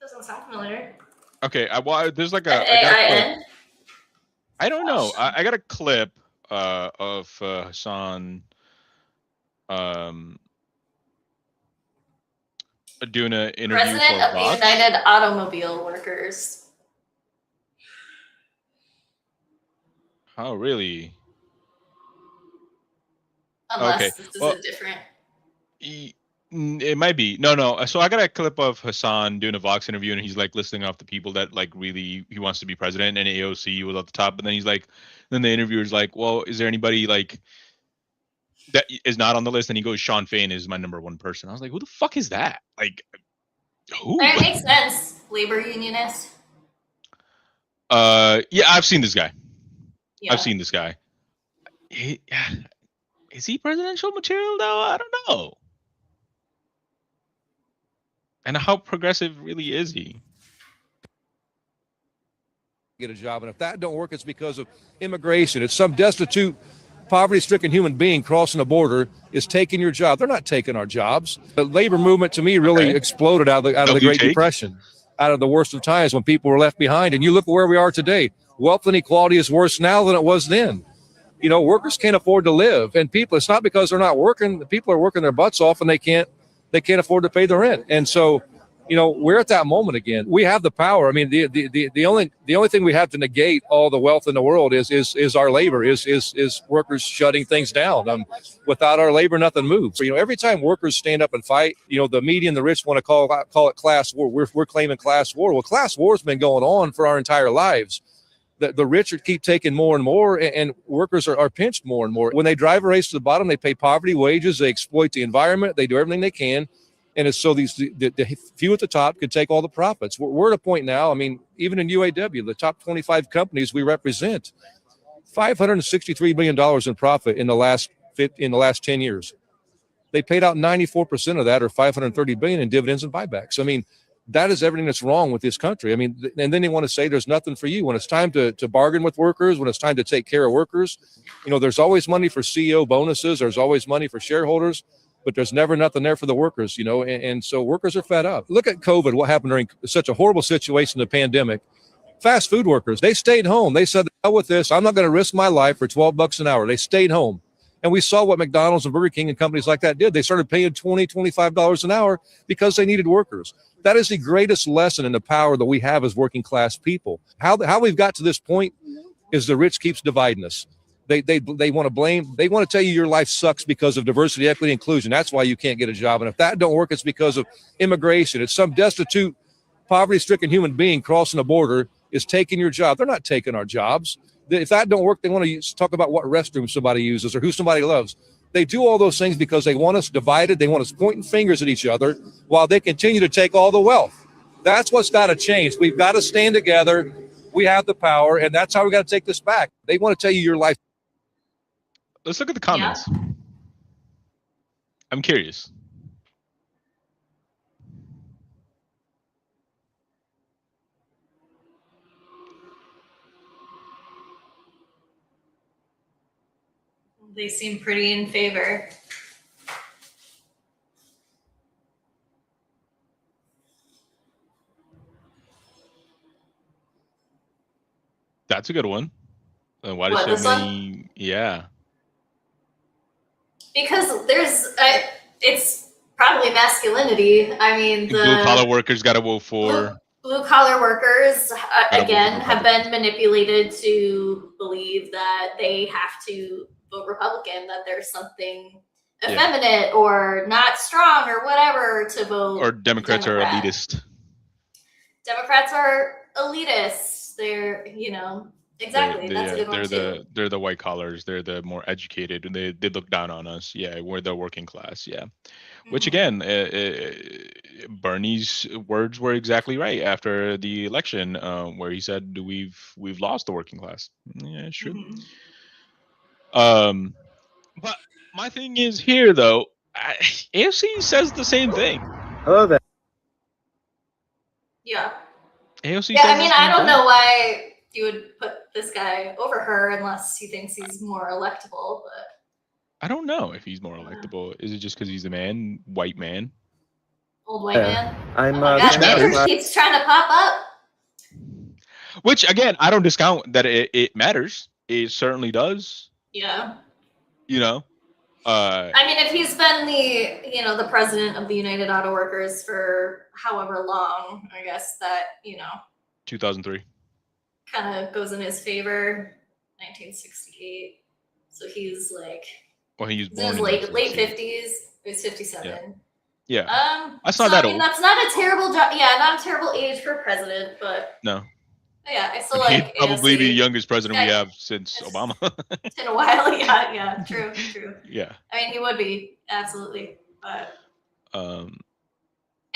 Doesn't sound familiar. Okay, well, there's like A I got a clip. N. I don't know. I got a clip of Hassan doing an interview President for of the Vox. United Automobile Workers. Oh, really? Unless Okay. this is Well, a different. it might be. No. So I got a clip of Hassan doing a Vox interview, and he's like listing off the people that like really he wants to be president, and AOC was at the top. But then he's like, then the interviewer's like, well, is there anybody like that is not on the list? And he goes, Sean Fain is my number one person. I was like, who the fuck is that? Like, who? It makes sense. Labor unionist. Yeah, I've seen this guy. Yeah. I've seen this guy. Is he presidential material though? I don't know. And how progressive really is he? Get a job, and if that don't work, it's because of immigration. It's some destitute, poverty-stricken human being crossing the border is taking your job. They're not taking our jobs. The labor movement, to me, really exploded out of the Great Depression, out of the worst of times when people were left behind. And you look where we are today. Wealth inequality is worse now than it was then. You know, workers can't afford to live, and people. It's not because they're not working. The people are working their butts off, and they can't afford to pay the rent. And so, you know, we're at that moment again. We have the power. I mean, the only thing we have to negate all the wealth in the world is our labor, is workers shutting things down. Without our labor, nothing moves. You know, every time workers stand up and fight, you know, the media and the rich want to call it class war. We're claiming class war. Well, class war has been going on for our entire lives. The rich keep taking more and more, and workers are pinched more and more. When they drive a race to the bottom, they pay poverty wages, they exploit the environment, they do everything they can. And it's so the few at the top can take all the profits. We're at a point now, I mean, even in UAW, the top 25 companies we represent, $563 million in profit in the last 10 years. They paid out 94% of that, or $530 billion in dividends and buybacks. I mean, that is everything that's wrong with this country. I mean, and then they want to say there's nothing for you. When it's time to bargain with workers, when it's time to take care of workers, you know, there's always money for CEO bonuses. There's always money for shareholders, but there's never nothing there for the workers, you know, and so workers are fed up. Look at COVID, what happened during such a horrible situation, the pandemic. Fast food workers, they stayed home. They said, hell with this. I'm not going to risk my life for $12 an hour. They stayed home. And we saw what McDonald's and Burger King and companies like that did. They started paying $20, $25 an hour because they needed workers. That is the greatest lesson in the power that we have as working class people. How we've got to this point is the rich keeps dividing us. They want to blame. They want to tell you your life sucks because of diversity, equity, inclusion. That's why you can't get a job. And if that don't work, it's because of immigration. It's some destitute, poverty-stricken human being crossing the border is taking your job. They're not taking our jobs. If that don't work, they want to talk about what restroom somebody uses or who somebody loves. They do all those things because they want us divided. They want us pointing fingers at each other while they continue to take all the wealth. That's what's got to change. We've got to stand together. We have the power, and that's how we got to take this back. They want to tell you your life. Let's look at the comments. Yeah. I'm curious. They seem pretty in favor. That's a good one. Why does this one? Yeah. Because it's probably masculinity. I mean, the blue collar workers got to vote for. Blue collar workers, again, have been manipulated to believe that they have to vote Republican, that there's something effeminate or not strong or whatever to vote. Or Democrats are elitist. Democrats are elitists. They're, you know, exactly. That's a good one too. They're the white collars. They're the more educated, and they look down on us. Yeah, we're the working class. Yeah. Which again, Bernie's words were exactly right after the election, where he said, "We've lost the working class." Yeah, it's true. But my thing is here though, AOC says the same thing. Hello there. Yeah. AOC. Yeah, I mean, I don't know why you would put this guy over her unless he thinks he's more electable, but. I don't know if he's more electable. Is it just because he's a man, white man? Old white man? I'm Oh my God, thinking out matters. loud. keeps trying to pop up. Which again, I don't discount that it matters. It certainly does. Yeah. You know. I mean, if he's been the president of the United Auto Workers for however long, I guess that, 2003. kind of goes in his favor. 1968. So he's like, Well, he was he's in born his in late 1968. 50s. He's 57. Yeah. That's So not that I mean, old. that's not a terrible job. Yeah, not a terrible age for president, but No. yeah, I still He'd like probably be the AOC. youngest president we Yeah. have since It's- Obama. It's been a while. Yeah, true. Yeah. I mean, he would be absolutely, but Um.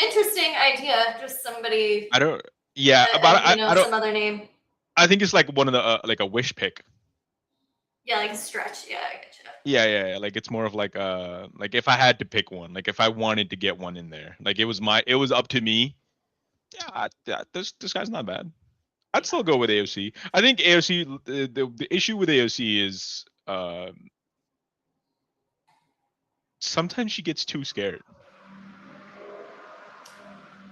interesting idea. Just somebody, I don't. Yeah. But I don't. some other name. I think it's like one of the like a wish pick. Yeah, like a stretch. Yeah, I getcha. Yeah. Like it's more of like if I had to pick one, like if I wanted to get one in there, like it was up to me. Yeah. This guy's not bad. I'd still go with AOC. I think AOC. The issue with AOC is sometimes she gets too scared.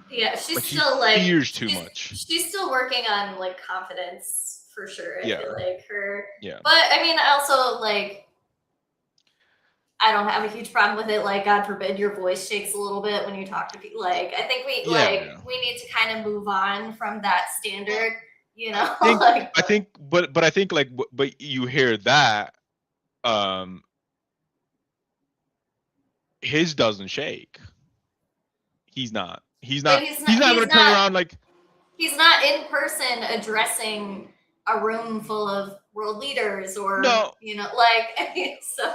Yeah, she's Like she still like fears too she's- much. She's still working on like confidence for sure. I Yeah. feel like her. Yeah. But I mean, also like, I don't have a huge problem with it. Like, God forbid your voice shakes a little bit when you talk to people. Like, I think we need to kind of move on from that standard. I think, but I think like, but you hear that, his doesn't shake. He's not But going to turn around like. he's not in person addressing a room full of world leaders or No. so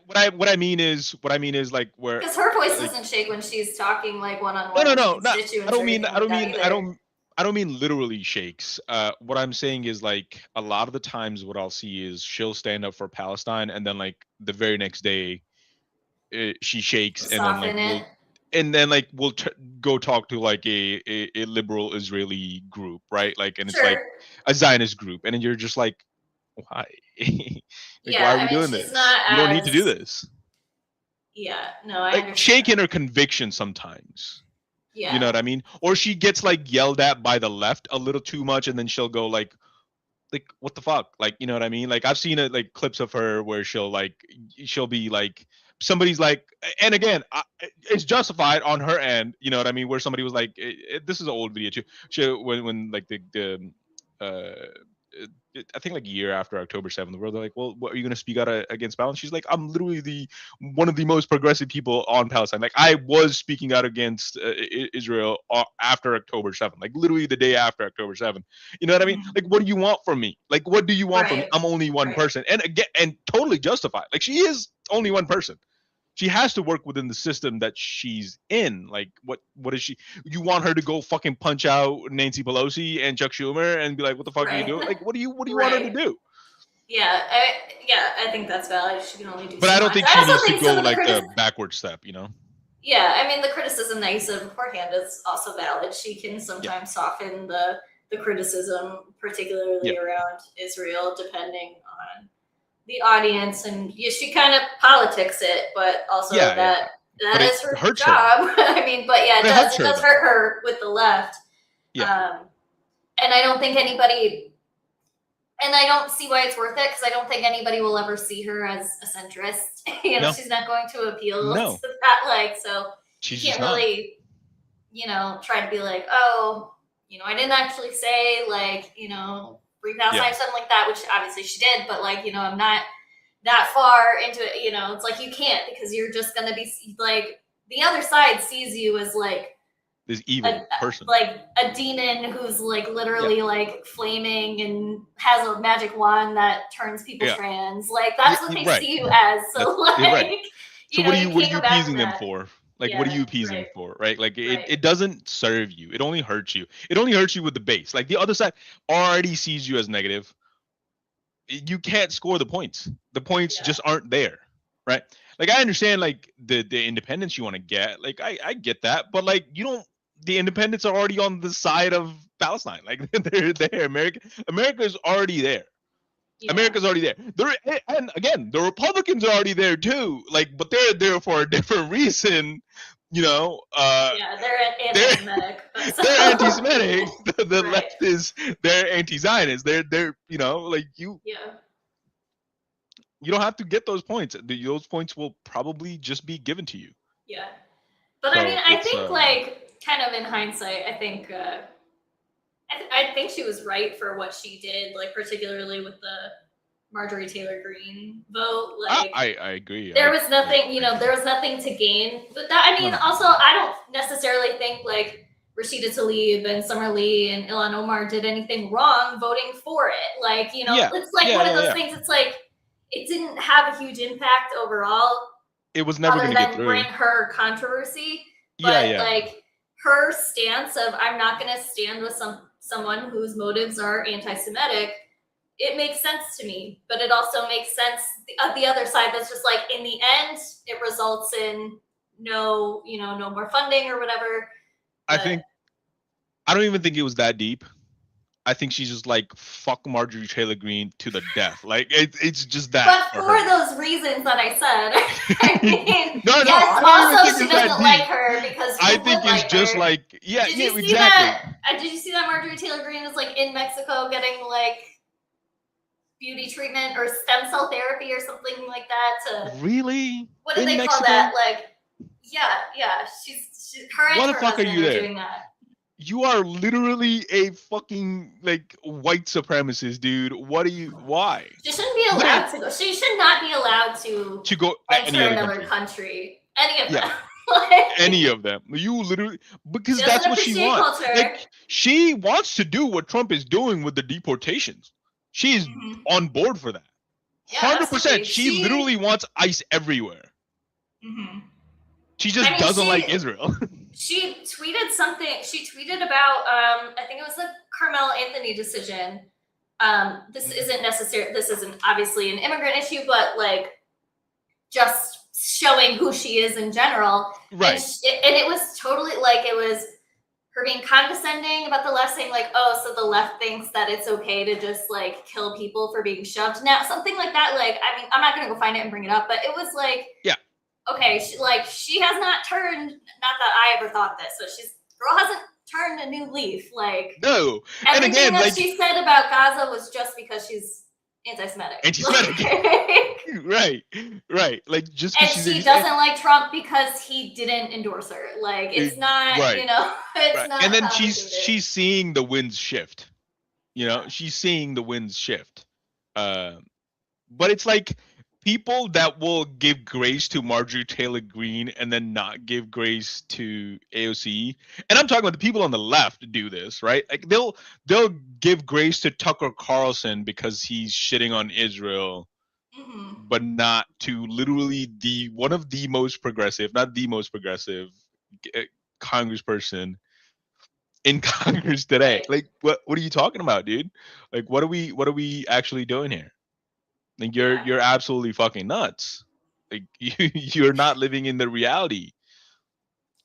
What I mean is like where. because her voice like- doesn't shake when she's talking like one-on-one. No. with Not, constituents I don't or mean. anything like that either. I don't mean literally shakes. What I'm saying is like a lot of the times what I'll see is she'll stand up for Palestine and then like the very next day, she shakes Soften it. and then like we'll go talk to like a liberal Israeli group, right? Like, and it's like a Zionist group, and then you're just like, why? Like, why are we doing this? You don't need to do this. Yeah, no, I Like understand. shaking her conviction sometimes. Yeah, You know what I mean? Or she gets like yelled at by the left a little too much, and then she'll go like what the fuck? Like, you know what I mean? Like I've seen it like clips of her where she'll be like somebody's like, and again, it's justified on her end. You know what I mean? Where somebody was like, this is an old video too. When like I think like a year after October 7th, where they're like, well, what are you going to speak out against Palestine? She's like, I'm literally one of the most progressive people on Palestine. Like I was speaking out against Israel after October 7th, like literally the day after October 7th. You know what I mean? Like, what do you want from me? Like, what do you want from me? Right. I'm only one Right. person. And again, and totally justified. Like she is only one person. She has to work within the system that she's in. Like, what is she? You want her to go fucking punch out Nancy Pelosi and Chuck Schumer and be like, "What the fuck are you Right. doing?" Like, what do you want her to Right. do? yeah, I think that's valid. She can only do. But so I don't much. think I she also needs to think some go of the like criticism- the backward step. You know? Yeah, I mean the criticism that you said beforehand is also valid. She can sometimes soften the criticism, particularly around Israel, depending on the audience, and she kind of politics it, but also Yeah, that But it is her hurts her. job. I mean, but yeah, But it it hurts does her, hurt her with the left. Yeah. And I don't think anybody, and I don't see why it's worth it because I don't think anybody will ever see her as a centrist. No. She's not going to appeal No. to that. Like, so She's you just can't not. really, try to be like, oh, I didn't actually say like, free Palestine, Yeah. something like that, which obviously she did, but like, I'm not that far into it. It's like you can't because you're just gonna be like the other side sees you as like This evil person. like a demon who's like literally like flaming and has a magic wand that turns people Yeah. trans. Like that's what they Right. see you as. So That's- like, you're right. So what are you can't go back appeasing from them that. for? Like, what are Yeah, you appeasing right. for? Right? Like, Right. it doesn't serve you. It only hurts you. It only hurts you with the base. Like the other side already sees you as negative. You can't score the points. The points Yeah. just aren't there. Right? Like I understand like the independence you want to get. Like I get that, but like the independents are already on the side of Palestine. Like they're there. America's already there. Yeah. America's already there. And again, the Republicans are already there too. Like, but they're there for a different reason. Yeah, they're anti-Semitic. But they're anti-Semitic. The Right. left is they're anti-Zionist. They're like you Yeah. don't have to get those points. Those points will probably just be given to you. Yeah. But I So mean, I it's, think like kind of in hindsight, I think I think she was right for what she did, like particularly with the Marjorie Taylor Greene vote. Like I agree. there was nothing, there was nothing to gain. But that, I mean, No. also I don't necessarily think like Rashida Tlaib and Summer Lee and Ilhan Omar did anything wrong voting for it. Like, Yeah. it's like Yeah, one of yeah, those yeah. things. It's like it didn't have a huge impact overall, It was never other going to get than through. bring her controversy. But Yeah. like her stance of I'm not going to stand with someone whose motives are anti-Semitic, it makes sense to me. But it also makes sense the other side that's just like in the end it results in no more funding or whatever. I don't even think it was that deep. I think she's just like fuck Marjorie Taylor Greene to the death. Like it's just that. But for those reasons that I said, I mean, No, yes, I don't even also think she it's that doesn't like deep. her because I who think would it's like just her? like Did you see exactly. that? Did you see that Marjorie Taylor Greene is like in Mexico getting like beauty treatment or stem cell therapy or something like that? Really? What do In they Mexico? call that? Like, yeah. Her and Why the her fuck are husband you there? doing that. You are literally a fucking like white supremacist, dude. Why? She shouldn't be allowed to go. She should not be allowed to To go enter any other another country. country. Any of Yeah. them. Like, Any of them. You literally because she that's doesn't what she appreciate wants. culture. Like she wants to do what Trump is doing with the deportations. She's Mhm. on board for that. Yeah, 100%. absolutely. She literally wants ICE everywhere. Mhm. She just doesn't like Israel. She tweeted something. She tweeted about I think it was the Carmel Anthony decision. This isn't obviously an immigrant issue, but like just showing who she is in general. Right. And it was totally like it was her being condescending about the left, saying like, oh, so the left thinks that it's okay to just like kill people for being shoved. Now, something like that. Like, I mean, I'm not gonna go find it and bring it up, but it was like, yeah. Okay, she has not turned. Not that I ever thought this, but girl hasn't turned a new leaf. Like no, everything and again, that like she said about Gaza was just because she's anti-Semitic. Right. Like just and because she doesn't like Trump because he didn't endorse her. Like it's not, right. it's not. And then she's seeing the winds shift. She's seeing the winds shift. But it's like people that will give grace to Marjorie Taylor Greene and then not give grace to AOC, and I'm talking about the people on the left do this, right? Like they'll give grace to Tucker Carlson because he's shitting on Israel, but not to literally one of the most progressive, not the most progressive congressperson in Congress today. Like what are you talking about, dude? Like what are we actually doing here? Like you're absolutely fucking nuts. Like you're not living in the reality.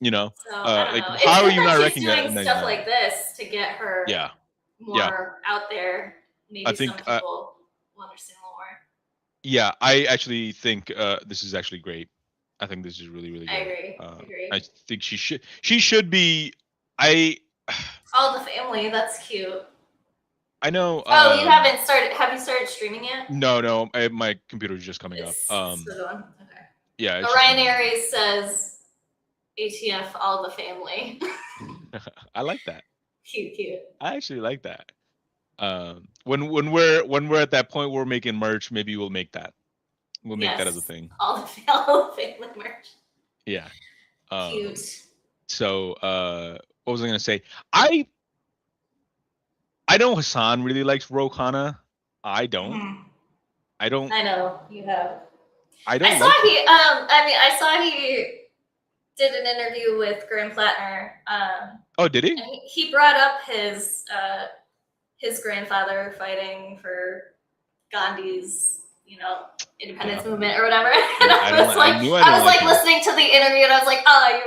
So, like know. how are you not recognizing recognizing stuff like this to get her more out there? Maybe I think, some people will understand a little more. Yeah, I actually think this is actually great. I think this is really, really good. I agree. I think she should be. All the family. That's cute. I know. Oh, you haven't started. Have you started streaming yet? No. My computer's just coming up. Still going. Okay. Yeah. Ryan Aries says, "ATF, all the family." I like that. Cute. I actually like that. When we're at that point where we're making merch, maybe we'll make that. We'll make that as a thing. All the family merch. Yeah. Cute. So what was I gonna say? I know Hassan really likes Ro Khanna. I don't. I don't. I know you have. I don't. I saw he did an interview with Graham Plattner. Oh, did he? And he brought up his grandfather fighting for Gandhi's, independence movement or whatever. And I was like listening to the interview, and I was like, oh,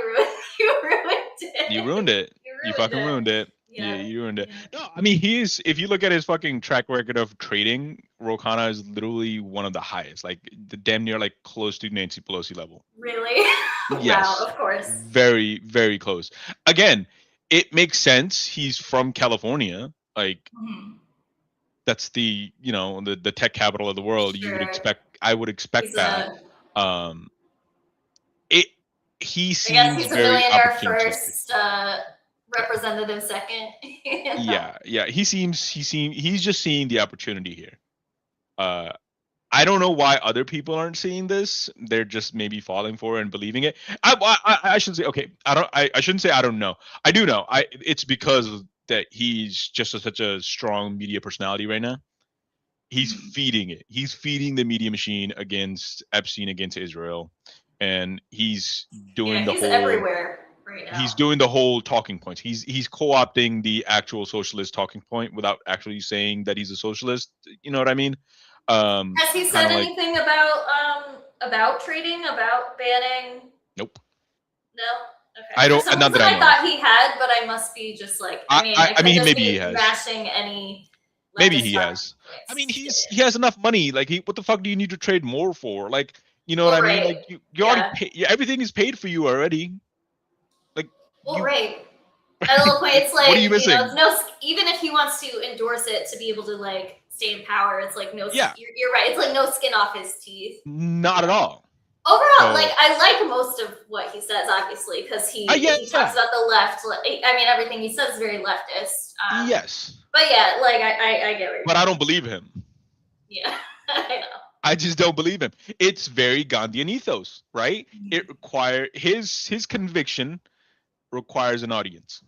you ruined it. You ruined it. You fucking ruined it. Yeah, you ruined it. No, I mean, if you look at his fucking track record of trading, Ro Khanna is literally one of the highest, like the damn near like close to Nancy Pelosi level. Really? Yes. Wow, of course. Very, very close. Again, it makes sense. He's from California. Like, Mhm. that's the, the tech capital of the world. Sure. I would expect He's that. a, Um, it he I guess seems he's a very millionaire opportunistic. first, Yeah. representative second. Yeah. He's just seeing the opportunity here. Uh, I don't know why other people aren't seeing this. They're just maybe falling for it and believing it. I should say, okay. I shouldn't say I don't know. I do know. It's because that he's just such a strong media personality right now. He's feeding it. He's feeding the media machine against Epstein, against Israel, and he's Yeah, doing the he's whole. everywhere right He's now. doing the whole talking points. He's co-opting the actual socialist talking point without actually saying that he's a socialist. You know what I mean? Has he Kind said of like, anything about trading, about banning? nope. No? Okay. I For don't. some Not reason that I I know of. thought he had, but I must be just like, I I could mean, just maybe he be has. mashing any Maybe leftist he talking has. I mean, points. he has enough money. Like, what the fuck do you need to trade more for? Like, you know what Well, I mean? right. Like, you already Yeah. pay. Yeah, everything is paid for you already. Like, Well, you. right. At a little point, it's What are you like, it's missing? no, even if he wants to endorse it to be able to like stay in power, it's like no, Yeah, you're right. It's like no skin off his teeth. not at all. Overall, like So, I like most of what he says, obviously, because yeah, he talks about the left. I mean, everything he says is very leftist. yes, But yeah, like I get what you're but I saying. don't believe him. Yeah, I know. I just don't believe him. It's very Gandhian ethos, right? It require his conviction requires an audience.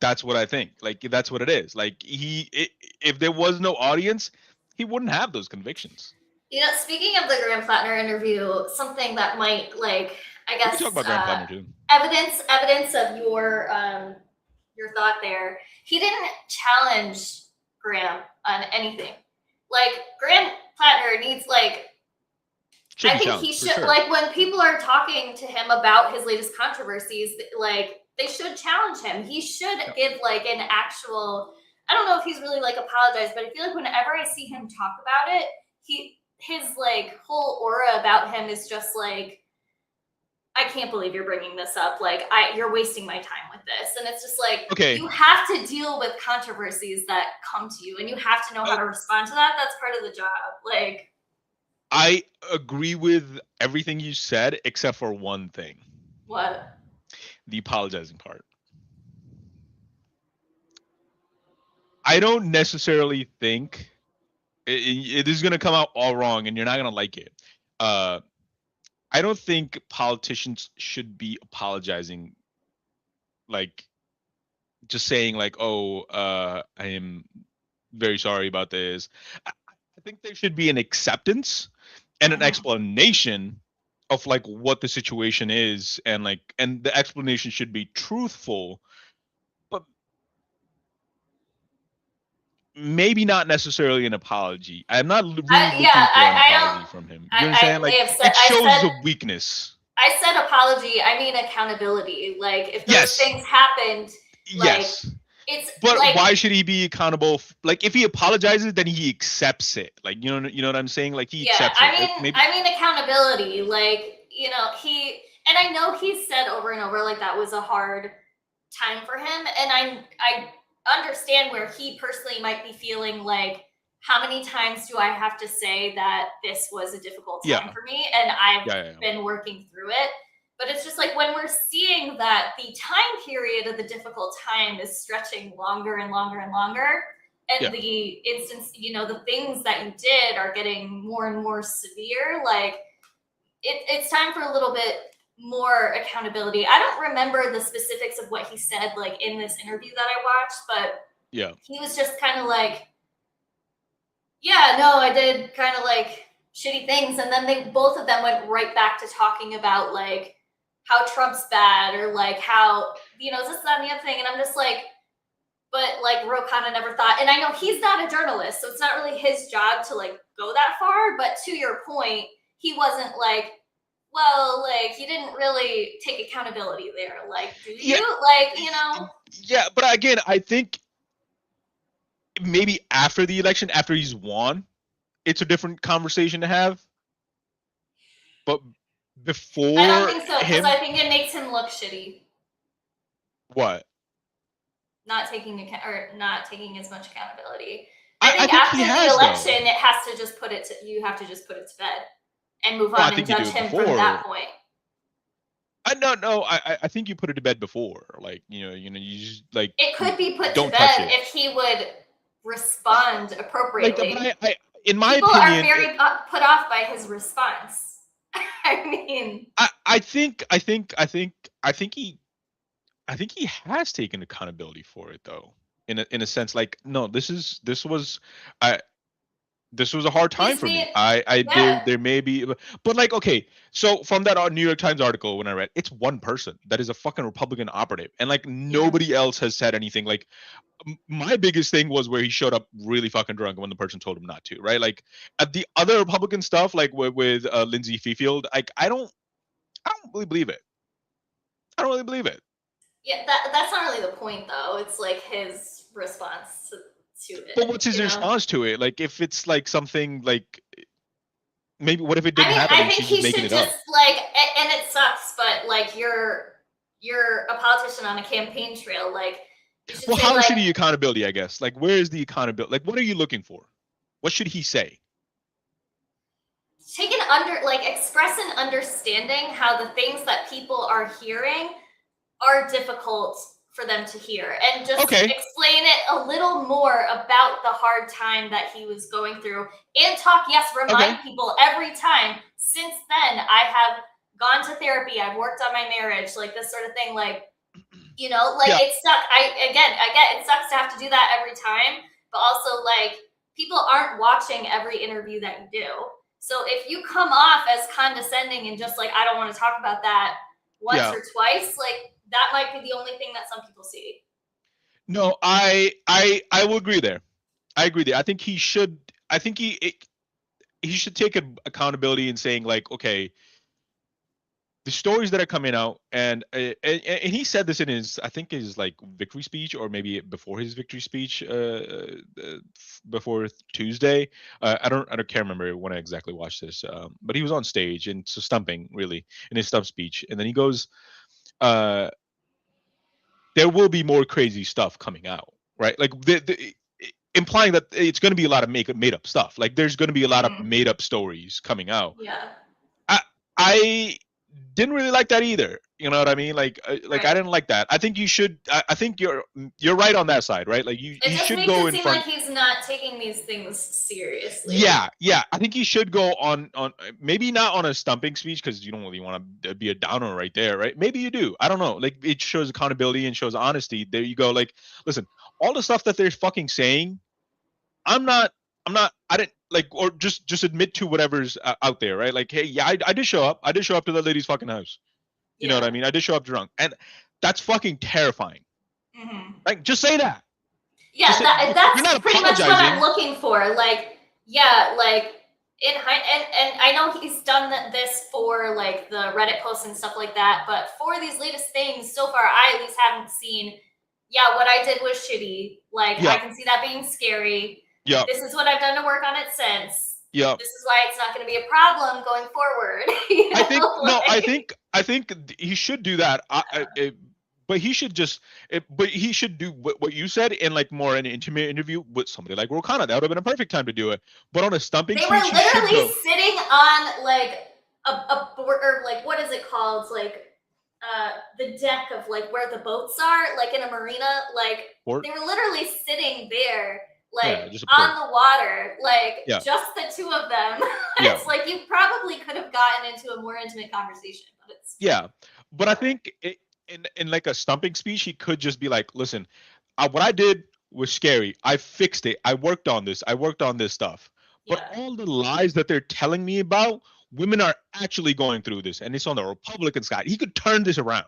That's what I think. Like, that's what it is. Like, if there was no audience, he wouldn't have those convictions. You know, speaking of the Graham Plattner interview, something that might like I We can talk guess about Graham Plattner too. evidence of your thought there. He didn't challenge Graham on anything. Like Graham Plattner needs like Should I be think challenged he for should sure. like when people are talking to him about his latest controversies, like they should challenge him. He should give like an actual. I don't know if he's really like apologized, but I feel like whenever I see him talk about it, his like whole aura about him is just like I can't believe you're bringing this up. Like you're wasting my time with this, and it's just like Okay. you have to deal with controversies that come to you, and you have to know how to respond to that. That's part of the job. Like. I agree with everything you said except for one thing. What? The apologizing part. I don't necessarily think it is going to come out all wrong and you're not going to like it. I don't think politicians should be apologizing, like just saying like, "Oh, I am very sorry about this." I think there should be an acceptance and an explanation of like what the situation is, and the explanation should be truthful, but maybe not necessarily an apology. I'm not really looking for an apology from him. You understand? Like, it shows a weakness. I said apology. I mean accountability. Like if those Yes. things happened, like Yes. it's But like why should he be accountable? Like, if he apologizes, then he accepts it. Like, you know what I'm saying? Like, he accepts it. I mean accountability. Like and I know he's said over and over like that was a hard time for him, and I understand where he personally might be feeling like how many times do I have to say that this was a difficult time for me, and I've been working through it. But it's just like when we're seeing that the time period of the difficult time is stretching longer and longer and longer, and the instance, the things that you did are getting more and more severe, like it's time for a little bit more accountability. I don't remember the specifics of what he said like in this interview that I watched, but he was just kind of like, yeah, no, I did kind of like shitty things, and then both of them went right back to talking about like how Trump's bad, or like how this, that, and the other thing, and I'm just like, but like Ro Khanna never thought, and I know he's not a journalist, so it's not really his job to like go that far, but to your point, he wasn't like, well, like you didn't really take accountability there, like do you like Yeah, but again, I think maybe after the election, after he's won, it's a different conversation to have. But before I don't think so, because him. I think it makes him look shitty. What? Not taking not taking as much accountability. I I think think after he the has, though. election, it has to just put it to you have to just put it to bed and move No, I on and think you do judge it him from that before. point. I think you put it to bed before. Like, you just like It could be put to don't touch bed it. if he would respond Like, appropriately. but in my People opinion, are very put off by his response. I mean, I think he has taken accountability for it, though. In a sense, like, no, this was a hard time he's for me. being There may be, but like, okay, so from that New York Times article, when I read, it's one person that is a fucking Republican operative, and like nobody else has said anything. Like, my biggest thing was where he showed up really fucking drunk when the person told him not to, right? Like, at the other Republican stuff, like with Lindsay Fifield, like, I don't really believe it. I don't really believe it. Yeah, that's not really the point, though. It's like his response to it. But what's his response to it? Like, if it's like something like, maybe, what if it didn't happen? I think he should just like, and it sucks, but like you're a politician on a campaign trail, like. Well, how should he accountability? I guess. Like, where is the accountability? Like, what are you looking for? What should he say? Express an understanding how the things that people are hearing are difficult for them to hear, and just explain it a little more about the hard time that he was going through, and remind people every time. Since then, I have gone to therapy, I've worked on my marriage, like this sort of thing, like, it sucks. I get it sucks to have to do that every time, but also, like, people aren't watching every interview that you do. So if you come off as condescending and just like, I don't want to talk about that once or twice, like, that might be the only thing that some people see. No, I will agree there. I agree there. I think he should take accountability in saying, like, okay, the stories that are coming out, and he said this in his, I think, his like victory speech, or maybe before his victory speech, before Tuesday. I can't remember when I exactly watched this, but he was on stage and so stumping, really, in his stump speech, and then he goes, there will be more crazy stuff coming out, right? Like, implying that it's going to be a lot of made up stuff. Like, there's going to be a lot of made up stories coming out. Yeah. I didn't really like that either. You know what I mean? Like, I didn't like that. I think you should. I think you're right on that side, right? Like, you should go in front. It just makes it seem like he's not taking these things seriously. Yeah. I think he should go on maybe not on a stumping speech, because you don't really want to be a downer right there, right? Maybe you do. I don't know. Like, it shows accountability and shows honesty. There you go. Like, listen, all the stuff that they're fucking saying, I didn't like, or just admit to whatever's out there, right? Like, hey, yeah, I did show up. I did show up to that lady's fucking house. You know what I mean? I did show up drunk, and that's fucking terrifying. Like, just say that. Yeah, that's pretty much what I'm looking for. Like, yeah, like, and I know he's done this for like the Reddit posts and stuff like that, but for these latest things, so far, I at least haven't seen. Yeah, what I did was shitty. Like, I can see that being scary. Yeah. This is what I've done to work on it since. Yeah. This is why it's not going to be a problem going forward. I think he should do that. But he should do what you said in like more an intimate interview with somebody like Ro Khanna. That would have been a perfect time to do it. But on a stumping speech, they were literally sitting on like a board, or like, what is it called? Like, the deck of like where the boats are, like in a marina. Like, they were literally sitting there. Like, on the water, like, just the two of them. It's like, you probably could have gotten into a more intimate conversation, but it's... Yeah, but I think in like a stumping speech, he could just be like, listen, what I did was scary. I fixed it. I worked on this. I worked on this stuff. But all the lies that they're telling me about, women are actually going through this, and it's on the Republican side. He could turn this around.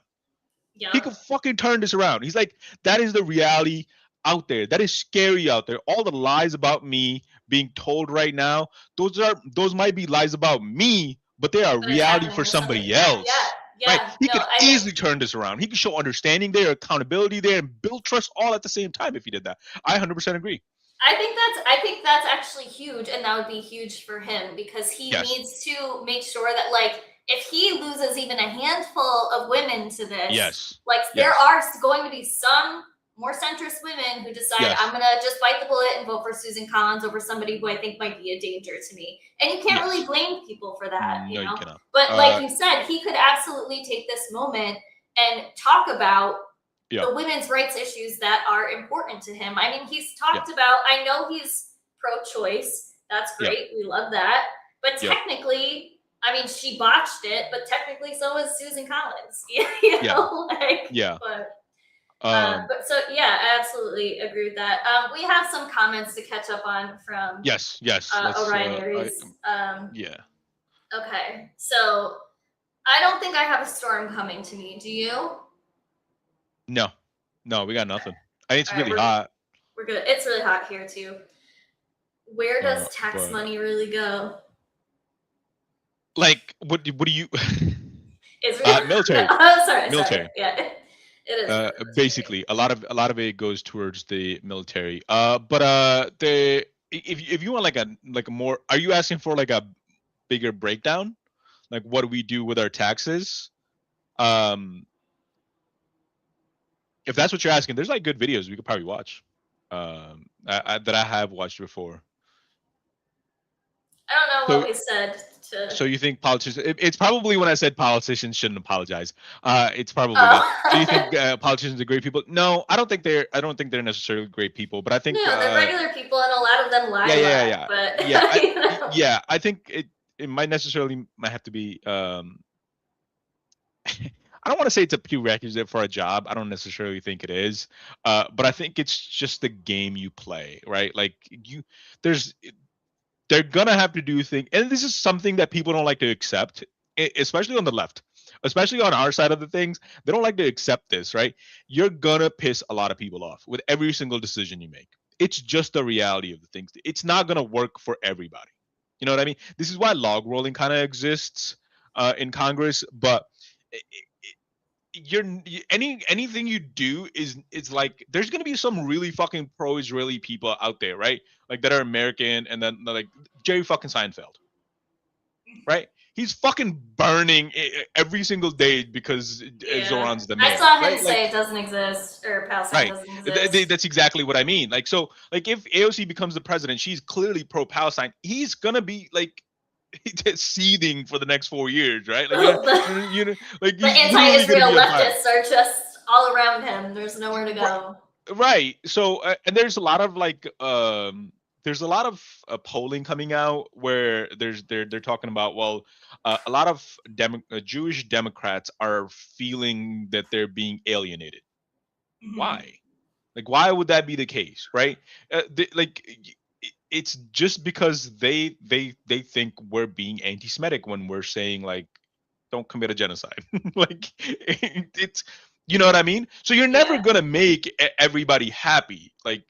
Yeah. He could fucking turn this around. He's like, that is the reality out there. That is scary out there. All the lies about me being told right now, those might be lies about me, but they are reality for somebody else. Yeah. Right? He could easily turn this around. He could show understanding there, accountability there, and build trust all at the same time if he did that. I 100% agree. I think that's actually huge, and that would be huge for him, because he needs to make sure that, like, if he loses even a handful of women to this, Yes. like there Yes. are going to be some more centrist women who decide Yes. I'm gonna just bite the bullet and vote for Susan Collins over somebody who I think might be a danger to me. And you can't really Yes. blame people for that, No, you know. you cannot. But like you said, he could absolutely take this moment and talk about Yeah. the women's rights issues that are important to him. I mean, he's talked about, I know he's pro-choice. That's Yeah. great. We love that. But Yeah. technically, I mean, she botched it, but technically so is Susan Collins. You know, like, Yeah. but so yeah, I absolutely agree with that. We have some comments to catch up on from Yes. Orion Aries. Yeah. Okay, so I don't think I have a storm coming to me. Do you? No, we got nothing. It's All right, really hot. We're good. It's really hot here too. Where does tax but- money really go? Like, what do you? It's really Military. Oh, sorry. Military. Yeah, it is. Basically, a lot of it goes towards the military. If you want like a more, are you asking for like a bigger breakdown? Like, what do we do with our taxes? If that's what you're asking, there's like good videos we could probably watch. That I have watched before. I don't know what we said to. So you think politicians? It's probably when I said politicians shouldn't apologize. It's probably that. So you think politicians are great people? No, I don't think they're. I don't think they're necessarily great people. But I think no, they're regular people, and a lot of them lie. Yeah. But Yeah, yeah. I think it might have to be. I don't want to say it's a prerequisite for a job. I don't necessarily think it is. But I think it's just the game you play, right? Like they're gonna have to do things, and this is something that people don't like to accept, especially on the left, especially on our side of the things. They don't like to accept this, right? You're gonna piss a lot of people off with every single decision you make. It's just the reality of the things. It's not gonna work for everybody. You know what I mean? This is why log rolling kind of exists in Congress, but anything you do is like there's gonna be some really fucking pro-Israeli people out there, right? Like that are American, and then like Jerry fucking Seinfeld, right? He's fucking burning every single day because Zoran's the mayor. I saw him right? say it doesn't exist, or Palestine doesn't exist. That's exactly what I mean. Like, so like if AOC becomes the president, she's clearly pro-Palestine. He's gonna be like seething for the next 4 years, right? Like, like the anti-Israel leftists are just all around him. There's nowhere to go. Right. So, and there's a lot of like, polling coming out where they're talking about, well, a lot of Jewish Democrats are feeling that they're being alienated. Mm-hmm. Why? Like, why would that be the case, right? It's just because they think we're being anti-Semitic when we're saying like, don't commit a genocide. Like it's, you know what I mean? So you're never gonna make everybody happy. Like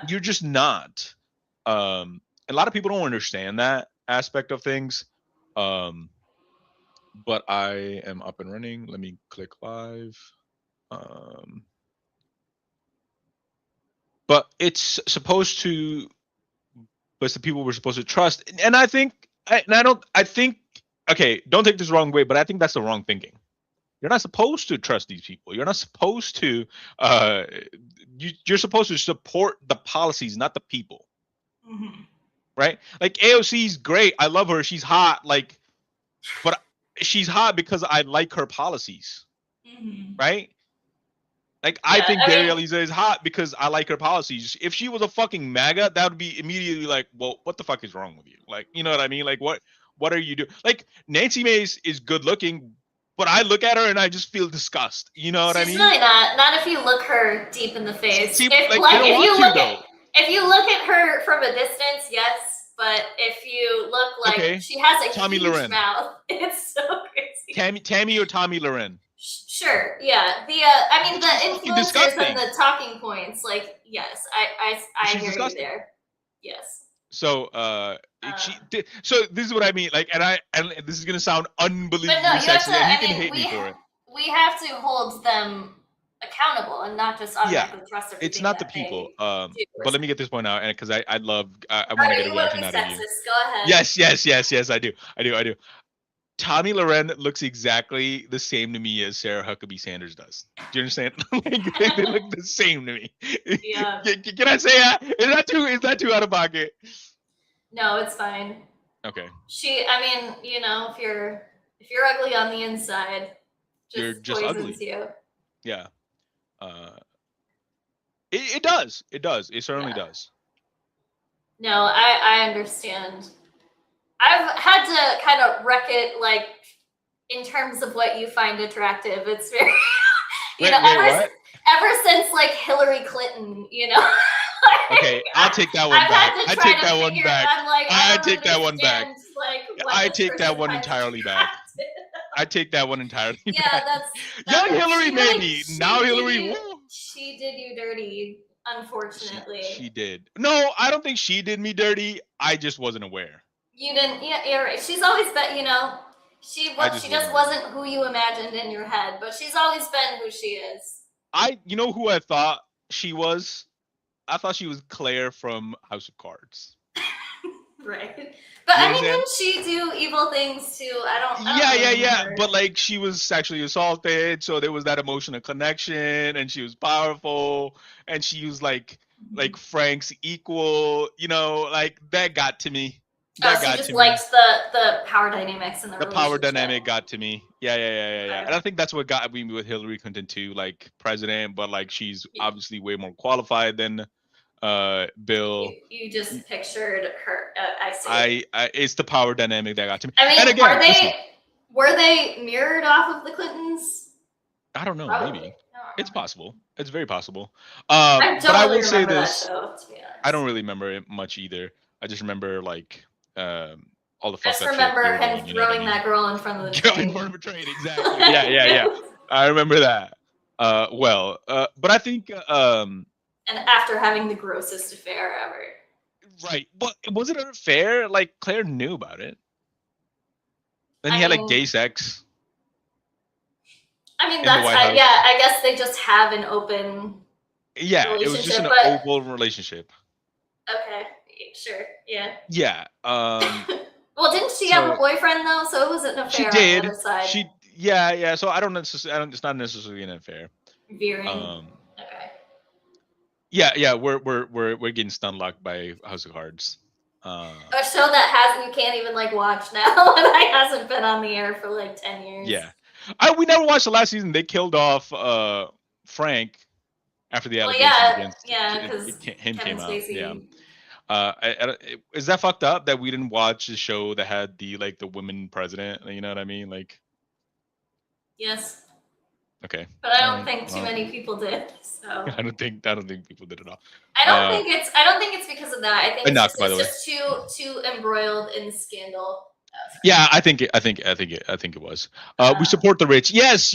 you're just not. A lot of people don't understand that aspect of things. But I am up and running. Let me click live. But it's supposed to. But it's the people we're supposed to trust, and I think, okay, don't take this the wrong way, but I think that's the wrong thinking. You're not supposed to trust these people. You're not supposed to. You're supposed to support the policies, not the people. Mm-hmm. Right? Like AOC's great. I love her. She's hot. Like, but she's hot because I like her policies. Mm-hmm. Right? Like, I think Darrieliza is hot because I like her policies. If she was a fucking MAGA, that would be immediately like, well, what the fuck is wrong with you? Like, you know what I mean? Like, what are you doing? Like, Nancy Mace is good looking, but I look at her and I just feel disgust. You know what I mean? She's really not. Not if you look her deep in the face. If you look at her from a distance, yes. But if you look like she has a Tommy huge Loren. mouth, it's so crazy. Tammy or Tommy Loren? Sure, yeah. The influencers and the talking points, like, yes, I hear you there. Yes. So so this is what I mean, like, and this is gonna sound unbelievably sexy, and you can hate me for it. We have to hold them accountable and not just automatically trust everything. It's not the people. But let me get this point out, and because I want to get a reaction out of you. Go ahead. Yes, I do. Tommy Loren looks exactly the same to me as Sarah Huckabee Sanders does. Do you understand? Like, they look the same to me. Yeah. Can I say that? Is that too out of pocket? No, it's fine. Okay. I mean, if you're ugly on the inside, You're just poisons ugly. you. Yeah. It does. It does. It certainly does. No, I understand. I've had to kind of wreck it, like, in terms of what you find attractive. It's very, what? ever since, like, Hillary Clinton, Okay, I'll take that one back. I take that one back. I take that one back. I take that one entirely back. I take that one entirely back. Yeah, Young Hillary maybe. Now Hillary. She did you dirty, unfortunately. She did. No, I don't think she did me dirty. I just wasn't aware. You didn't. Yeah, you're right. She's always been, she just wasn't who you imagined in your head, but she's always been who she is. You know who I thought she was? I thought she was Claire from House of Cards. Right. But I mean, didn't she do evil things too? I don't Yeah. But like, she was sexually assaulted, so there was that emotional connection, and she was powerful, and she was like Frank's equal. Like, that got to me. That got just liked the power dynamics in the power dynamic got to me. Yeah. And I think that's what got me with Hillary Clinton too, like president, but like she's obviously way more qualified than Bill. You just pictured her. I see. It's the power dynamic that got to me. I mean, and again, were they mirrored off of the Clintons? I don't know. Probably. Maybe it's possible. It's very possible. I but I will really say this. That show, to be honest. I don't really remember it much either. I just remember like all the fucked up shit. I just remember him throwing that girl in front of the train. In front of a train, exactly. Yeah. I remember that. But I think and after having the grossest affair ever. Right. But was it an affair? Like, Claire knew about it. Then he had like gay sex. I mean, I guess they just have an open relationship. It was just an open relationship. Okay. Sure. Yeah. Yeah. Well, didn't she have a boyfriend though? So it was an affair. She did. On the other side. Yeah. So it's not necessarily an affair. Veering. Okay. Yeah. We're getting stun locked by House of Cards. A show that you can't even like watch now, and hasn't been on the air for like 10 years. Yeah. We never watched the last season. They killed off Frank after the allegations against him came out. Yeah. Is that fucked up that we didn't watch the show that had the women president? You know what I mean? Like. Yes. Okay. But I don't think too many people did. So. I don't think people did at all. I don't think it's because of that. I think it's just too embroiled in scandal. Yeah, I think it was. We support the rich. Yes.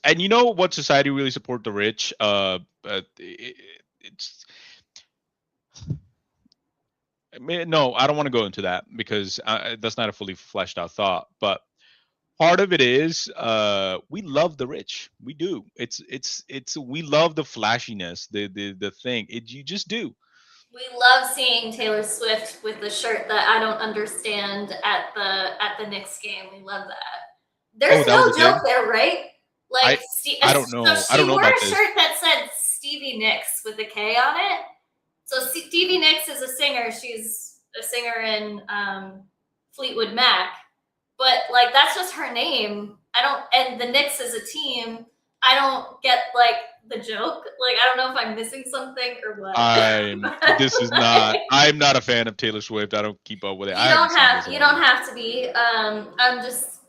And you know what society really support the rich? It's. No, I don't want to go into that because that's not a fully fleshed out thought. But part of it is we love the rich. We do. It's we love the flashiness, the thing. You just do. We love seeing Taylor Swift with the shirt that I don't understand at the Knicks game. We love that. There's no joke there, right? Like I don't know. So I don't know about this. She wore a shirt that said Stevie Nicks with a K on it. So Stevie Nicks is a singer. She's a singer in Fleetwood Mac. But like that's just her name. And the Knicks is a team. I don't get like the joke. Like I don't know if I'm missing something or what. I'm not a fan of Taylor Swift. I don't keep up with it. You don't have to be. I'm just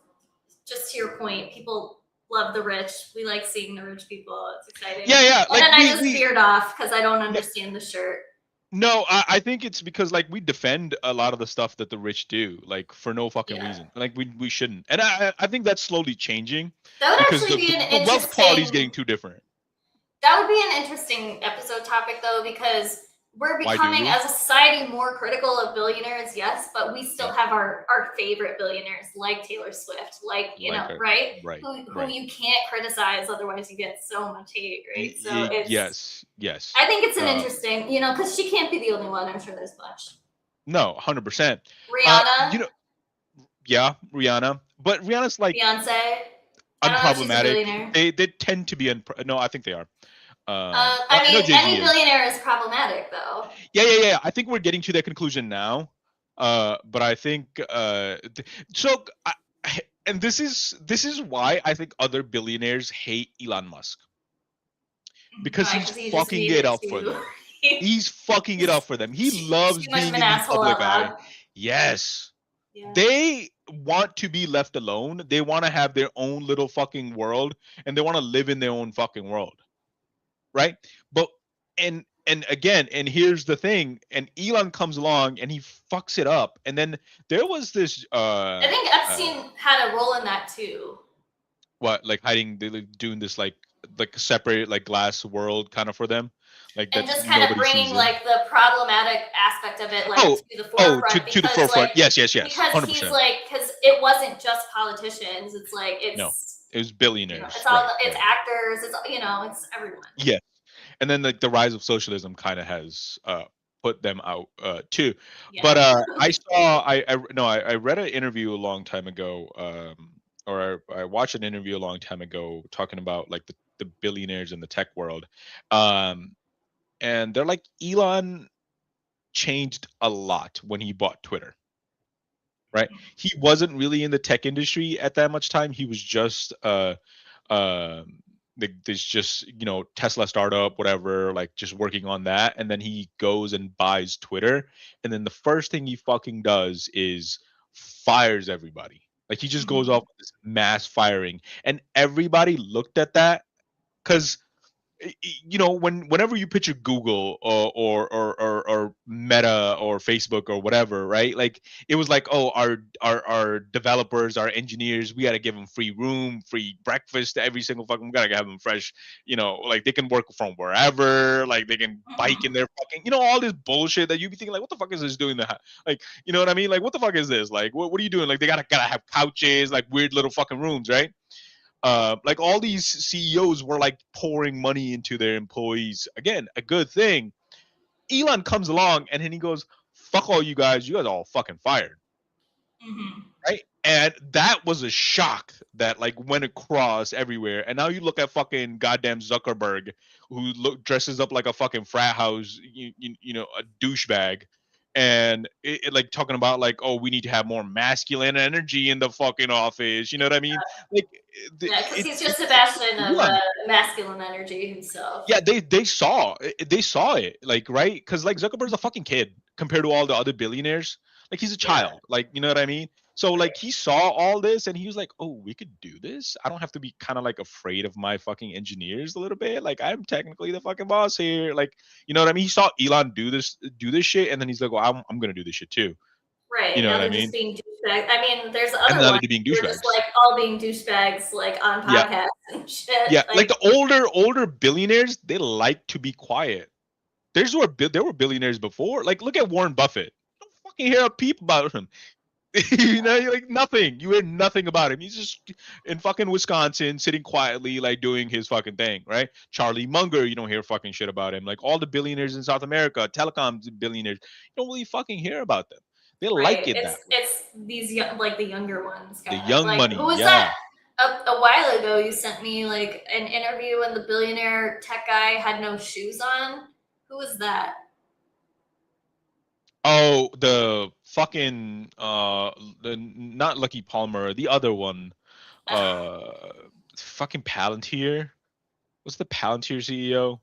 to your point. People love the rich. We like seeing the rich people. It's exciting. Yeah. And then I just veered off because I don't understand the shirt. No, I think it's because like we defend a lot of the stuff that the rich do, like for no fucking reason. Like we shouldn't. And I think that's slowly changing. That would actually be an interesting. The wealth quality is getting too different. That would be an interesting episode topic though, because we're becoming as a society more critical of billionaires, yes, but we still have our favorite billionaires like Taylor Swift, right? Right. Who you can't criticize, otherwise you get so much hate, right? So yes. I think it's an interesting, because she can't be the only one. I'm sure there's much. No, 100%. Rihanna. Yeah, Rihanna, but Rihanna's like Beyonce. I don't know if she's a unproblematic. billionaire. They tend to be no, I think they are. I I know mean, Jay-Z any is. billionaire is problematic, though. Yeah. I think we're getting to that conclusion now. But I think so. And this is why I think other billionaires hate Elon Musk, because Why? he's 'Cause he just fucking made it it up for too. them. He's fucking it up for them. He loves Too much of being an in the asshole public out eye. loud. Yes. Yeah. They want to be left alone. They want to have their own little fucking world, and they want to live in their own fucking world. Right? But and again, and here's the thing, and Elon comes along and he fucks it up. And then there was this I think Epstein had a role in that too. what, like hiding, they doing this like separate like glass world kind of for them, like And that just kind of nobody bringing sees in. like the problematic aspect of it, like Oh, to the forefront. to the because, forefront. like, Yes, Because 100%. he's like, because it wasn't just politicians. It's like it's No, it was you know, billionaires. it's all Right, it's right. actors. It's it's everyone. Yeah. And then like the rise of socialism kind of has put them out too. Yeah. But I read an interview a long time ago, or I watched an interview a long time ago talking about like the billionaires in the tech world. And they're like, Elon changed a lot when he bought Twitter. Right? He wasn't really in the tech industry at that much time. He was just there's just Tesla startup, whatever, like just working on that. And then he goes and buys Twitter, and then the first thing he fucking does is fires everybody. Like he just goes off with this mass firing, and everybody looked at that because whenever you picture Google or Meta or Facebook or whatever, right? Like it was like, oh, our developers, our engineers, we got to give them free room, free breakfast every single fucking. We gotta have them fresh, like they can work from wherever, like they can bike in their fucking, all this bullshit that you be thinking like, what the fuck is this doing that? Like, you know what I mean? Like, what the fuck is this? Like, what are you doing? Like, they gotta have couches, like weird little fucking rooms, right? Like all these CEOs were like pouring money into their employees. Again, a good thing. Elon comes along and then he goes, fuck all you guys are all fucking fired. Right? And that was a shock that like went across everywhere. And now you look at fucking goddamn Zuckerberg, who dresses up like a fucking frat house, a douchebag. And it like talking about like, oh, we need to have more masculine energy in the fucking office. You know what I mean? Like, because he's just a bastion of masculine energy himself. Yeah, they saw it, like, right? Because like Zuckerberg's a fucking kid compared to all the other billionaires. Like he's a child, like, you know what I mean? So like he saw all this and he was like, oh, we could do this. I don't have to be kind of like afraid of my fucking engineers a little bit. Like I'm technically the fucking boss here. Like, you know what I mean? He saw Elon do this shit, and then he's like, well, I'm gonna do this shit too. Right. You know now what I they're mean? just being douchebags. I mean, there's other And now ones they're being who are douchebags. just like all being douchebags, like on podcasts and shit. Yeah, like the older billionaires, they like to be quiet. There were billionaires before. Like, look at Warren Buffett. You don't fucking hear a peep about him. You're like nothing. You hear nothing about him. He's just in fucking Wisconsin, sitting quietly, like doing his fucking thing, right? Charlie Munger, you don't hear fucking shit about him. Like all the billionaires in South America, telecom billionaires, you don't really fucking hear about them. They like it that way. It's these like the younger ones. The young like, money. Who was that? A while ago, you sent me like an interview, and the billionaire tech guy had no shoes on. Who was that? Oh, the fucking not Lucky Palmer, the other one. Fucking Palantir. What's the Palantir CEO?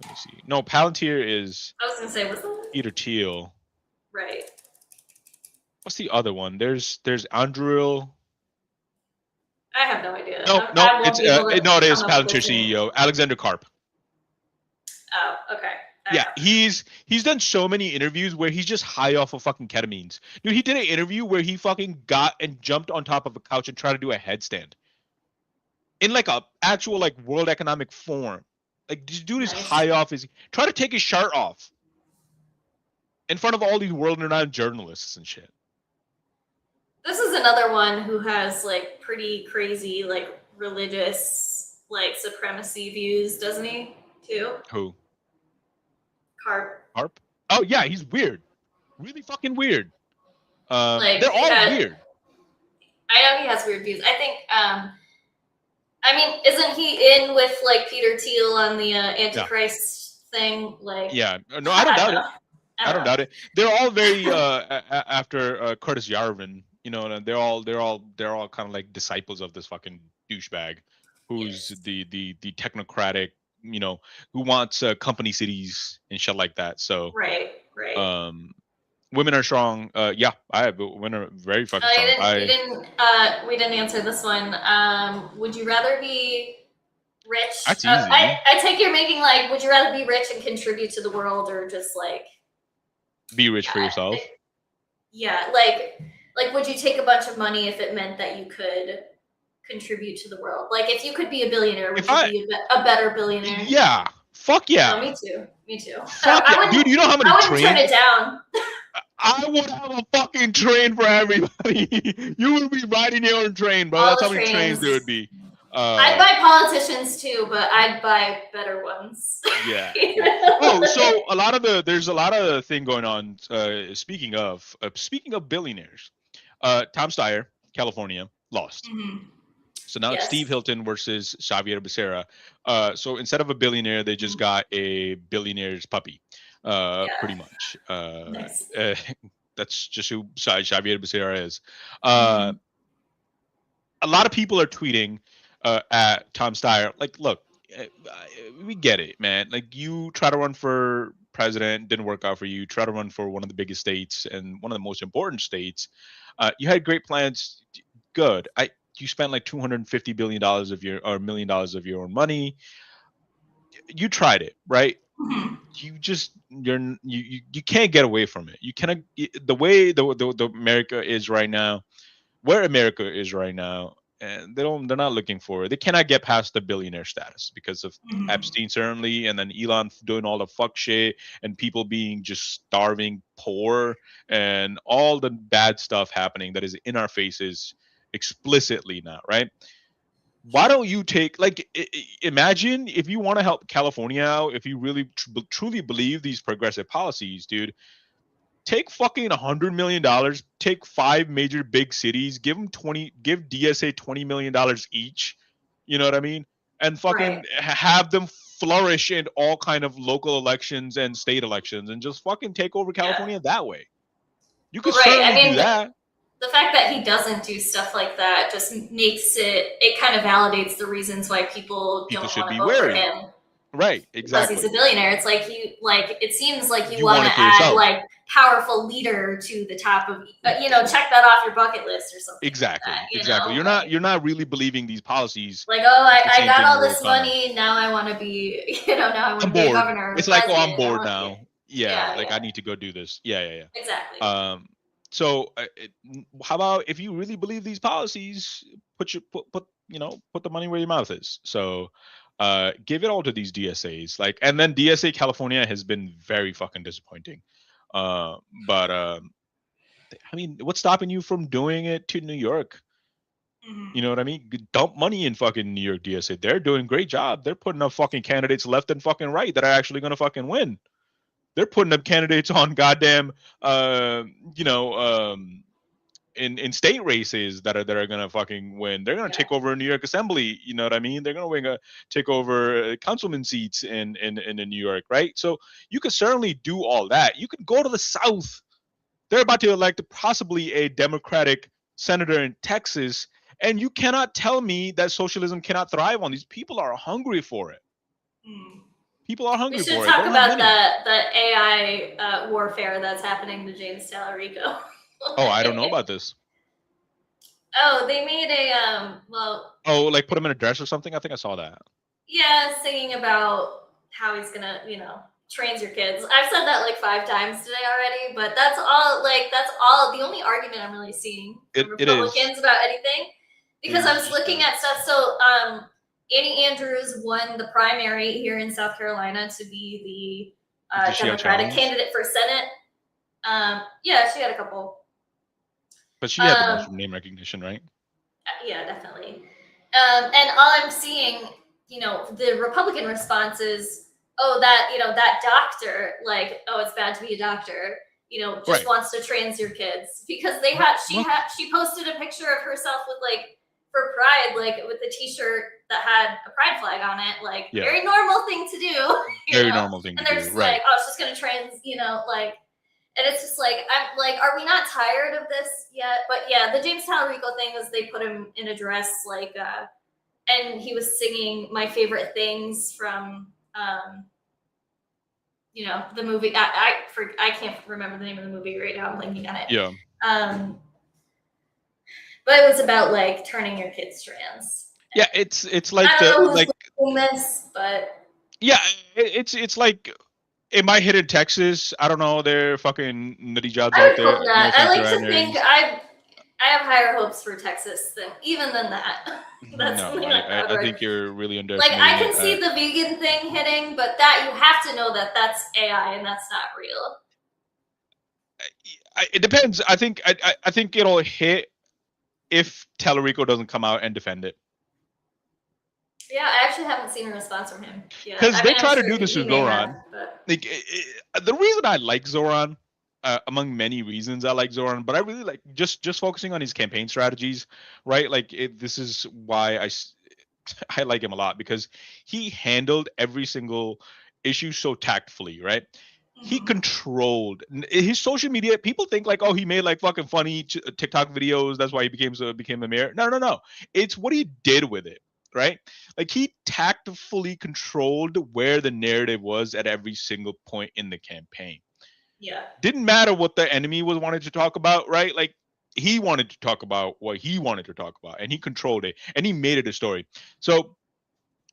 Let me see. No, Palantir is. I was gonna say, what's that? Peter Thiel. Right. What's the other one? There's Andrew. I have no idea. No, it is Palantir CEO, Alexander Karp. Oh, okay. Yeah, he's done so many interviews where he's just high off of fucking ketamines. Dude, he did an interview where he fucking got and jumped on top of a couch and tried to do a headstand. In like a actual like World Economic Forum. Like this dude is high off his try to take his shirt off. In front of all these world-renowned journalists and shit. This is another one who has like pretty crazy like religious like supremacy views, doesn't he? Too. Who? Karp. Oh yeah, he's weird. Really fucking weird. Like, They're all yeah. weird. I know he has weird views. I think, I mean, isn't he in with like Peter Thiel on the Antichrist thing? Like, Yeah, no, I don't doubt it. I don't know. doubt it. They're all very after Curtis Yarvin. You know, and they're all kind of like disciples of this fucking douchebag, who's Yes. the technocratic. You know, who wants company cities and shit like that. So, Right. women are strong. Yeah, women are very fucking strong. We didn't answer this one. Would you rather be rich? That's easy. I take you're making like, would you rather be rich and contribute to the world, or just like be rich for yourself? Like would you take a bunch of money if it meant that you could contribute to the world? Like, if you could be a billionaire, would you be a better billionaire? Yeah. Fuck yeah. No, me too. Fuck yeah. Dude, you know how many trains? I wouldn't turn it down. I would have a fucking train for everybody. You would be riding your own train, bro. That's how many trains there would be. I'd buy politicians too, but I'd buy better ones. Yeah. Oh, so there's a lot of thing going on. Speaking of billionaires, Tom Steyer, California, lost. Mm-hmm. So now it's Steve Hilton versus Xavier Becerra. So instead of a billionaire, they just got a billionaire's puppy. Pretty much. Nice. That's just who Xavier Becerra is. A lot of people are tweeting at Tom Steyer, like, look, we get it, man. Like, you try to run for president, didn't work out for you. Try to run for one of the biggest states and one of the most important states. You had great plans. Good. You spent like $250 billion of your or $1 million of your own money. You tried it, right? You just you can't get away from it. You cannot. The way the America is right now, where America is right now, and they're not looking for it. They cannot get past the billionaire status because of Epstein, certainly, and then Elon doing all the fuck shit and people being just starving, poor, and all the bad stuff happening that is in our faces explicitly now, right? Why don't you take, like, imagine if you want to help California out, if you really truly believe these progressive policies, dude, take fucking $100 million, take 5 major big cities, give DSA $20 million each, you know what I mean? And fucking have them flourish in all kind of local elections and state elections and just fucking take over California that way. You could certainly do that. The fact that he doesn't do stuff like that just makes it kind of validates the reasons why people don't want to vote for him. Right, exactly. Because he's a billionaire. It's like it seems like you want to add like powerful leader to the top of, check that off your bucket list or something. Exactly, like that, exactly. You're not really believing these policies. Like, I got all this money, now I want to be, now I want to be a governor. It's like, I'm bored now. I need to go do this. Yeah. Exactly. So how about if you really believe these policies, put the money where your mouth is. So give it all to these DSAs, and then DSA California has been very fucking disappointing. But I mean, what's stopping you from doing it to New York? You know what I mean? Dump money in fucking New York DSA. They're doing a great job. They're putting up fucking candidates left and fucking right that are actually going to fucking win. They're putting up candidates on goddamn, in state races that are gonna fucking win. They're gonna take over New York Assembly. You know what I mean? They're gonna take over councilman seats in New York, right? So you could certainly do all that. You could go to the South. They're about to elect possibly a Democratic senator in Texas, and you cannot tell me that socialism cannot thrive on these. People are hungry for it. People are hungry for it. We should talk about the AI warfare that's happening to James Tallarico. Oh, I don't know about this. Oh, they made a Oh, like put him in a dress or something? I think I saw that. Yeah, singing about how he's gonna, trains your kids. I've said that like 5 times today already, but that's all the only argument I'm really seeing from Republicans about anything. Because I was looking at stuff. So Annie Andrews won the primary here in South Carolina to be the Democratic candidate for Senate. Yeah, she had a couple. But she had the most name recognition, right? Yeah, definitely. And all I'm seeing, the Republican response is, that doctor, like, oh, it's bad to be a doctor. just Right. wants to trans your kids because she posted a picture of herself with like for Pride, like with a T-shirt that had a Pride flag on it, like Yeah. very normal thing to do. Very normal thing And to they're do. just Right. like, oh, it's just gonna trans, like. And it's just like, I'm like, are we not tired of this yet? But yeah, the James Talarico thing was they put him in a dress, like, and he was singing My Favorite Things from, the movie. I can't remember the name of the movie right now. I'm blanking on it. Yeah. But it was about like turning your kids trans. Yeah, it's like I don't know the who's like doing this, but yeah, it's like it might hit in Texas. I don't know. They're fucking nutty jobs I out would there. hope not. No I offense like to to our think nerds. I have higher hopes for Texas than that. That's No, something I'm proud I of. think you're really Like underestimating I can it. see the vegan thing hitting, but that you have to know that that's AI and that's not real. It depends. I think it'll hit if Tellerico doesn't come out and defend it. Yeah, I actually haven't seen a response from him. Because they try to do this with Zoran. But... The reason I like Zoran, among many reasons I like Zoran, but I really like just focusing on his campaign strategies, right? Like this is why I like him a lot, because he handled every single issue so tactfully, right? He controlled his social media. People think like, oh, he made like fucking funny TikTok videos. That's why he became the mayor. No. It's what he did with it, right? Like he tactfully controlled where the narrative was at every single point in the campaign. Yeah. Didn't matter what the enemy was wanted to talk about, right? Like he wanted to talk about what he wanted to talk about, and he controlled it, and he made it a story. So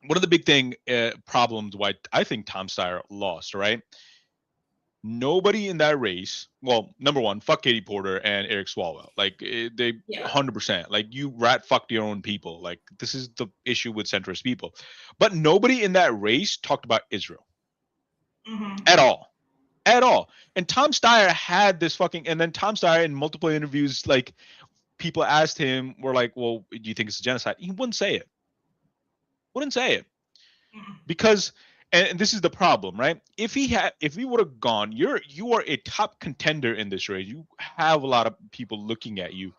one of the big problems why I think Tom Steyer lost, right? Nobody in that race. Well, number one, fuck Katie Porter and Eric Swalwell. Like they 100%. Like you rat fucked your own people. Like this is the issue with centrist people. But nobody in that race talked about Israel at all. And Tom Steyer had this and then Tom Steyer in multiple interviews, like people asked him, were like, well, do you think it's a genocide? He wouldn't say it. Because, and this is the problem, right? If he would have gone, you are a top contender in this race. You have a lot of people looking at you.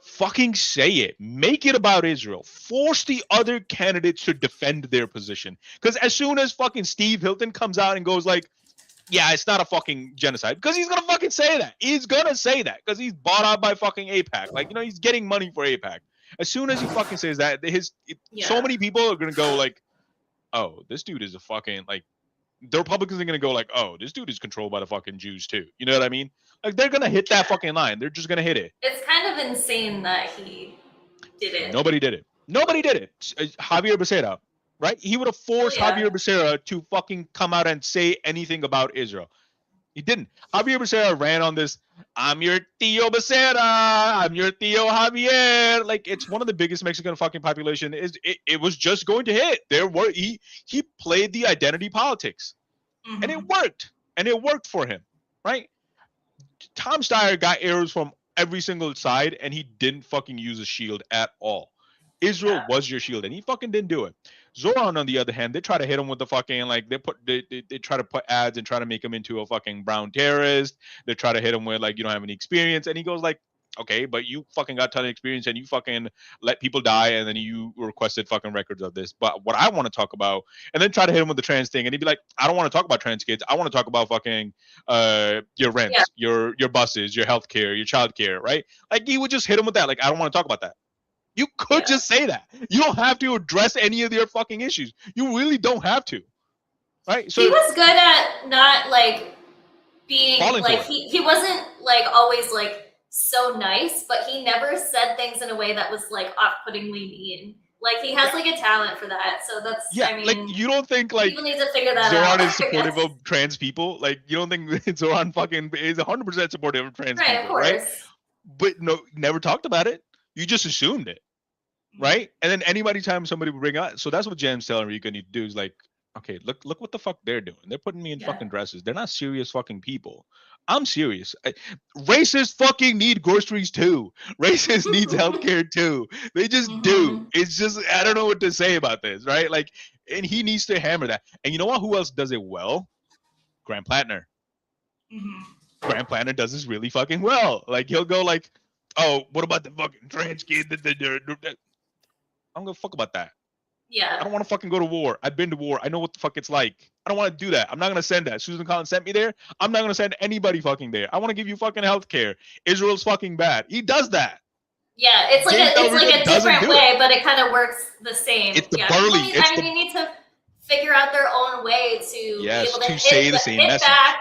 Fucking say it. Make it about Israel. Force the other candidates to defend their position. Because as soon as fucking Steve Hilton comes out and goes like, yeah, it's not a fucking genocide, because he's gonna fucking say that. He's gonna say that because he's bought out by fucking AIPAC. Like, he's getting money for AIPAC. As soon as he fucking says that, so many people are gonna go like, oh, this dude is a fucking, like, the Republicans are gonna go like, oh, this dude is controlled by the fucking Jews too. You know what I mean? Like, they're gonna hit that fucking line. They're just gonna hit it. It's kind of insane that he did it. Nobody did it. Javier Becerra, right? He would have forced Javier Becerra to fucking come out and say anything about Israel. He didn't. Javier Becerra ran on this, I'm your Tío Becerra, I'm your Tío Javier. Like, it's one of the biggest Mexican fucking population. It was just going to hit. He played the identity politics. And it worked. And it worked for him, right? Tom Steyer got arrows from every single side, and he didn't fucking use a shield at all. Israel was your shield, and he fucking didn't do it. Zoran, on the other hand, they try to hit him with the fucking, like, they try to put ads and try to make him into a fucking brown terrorist. They try to hit him with, like, you don't have any experience. And he goes like, okay, but you fucking got a ton of experience and you fucking let people die, and then you requested fucking records of this. But what I want to talk about, and then try to hit him with the trans thing, and he'd be like, I don't want to talk about trans kids. I want to talk about fucking your rents, your buses, your healthcare, your childcare, right? Like, he would just hit him with that. Like, I don't want to talk about that. You could just say that. You don't have to address any of their fucking issues. You really don't have to, right? So he was good at not like being like he wasn't like always like so nice, but he never said things in a way that was like off-puttingly mean. Like, he has like a talent for that. So that's I mean, like, you don't think like people need to figure that Zoran out. is supportive of trans people? Like, you don't think Zoran fucking is 100% supportive of trans people, of course. right? But no, never talked about it. You just assumed it, right? And then anytime somebody would bring out, so that's what James Talarico need to do, is like, okay, look what the fuck they're doing. They're putting me in fucking dresses. They're not serious fucking people. I'm serious. Racists fucking need groceries too. Racists needs healthcare too. They just do. It's just, I don't know what to say about this, right? Like, and he needs to hammer that. And you know what? Who else does it well? Graham Plattner. Grant Planner does this really fucking well. Like he'll go like, oh, what about the fucking trans kid? I don't give a fuck about that. Yeah. I don't want to fucking go to war. I've been to war. I know what the fuck it's like. I don't want to do that. I'm not gonna send that. Susan Collins sent me there. I'm not gonna send anybody fucking there. I want to give you fucking health care. Israel's fucking bad. He does that. Yeah, it's like James a doesn't different do way, but it kind of works the same. It's the yeah. burly. You need to figure out their own way to be able to say the same hit message back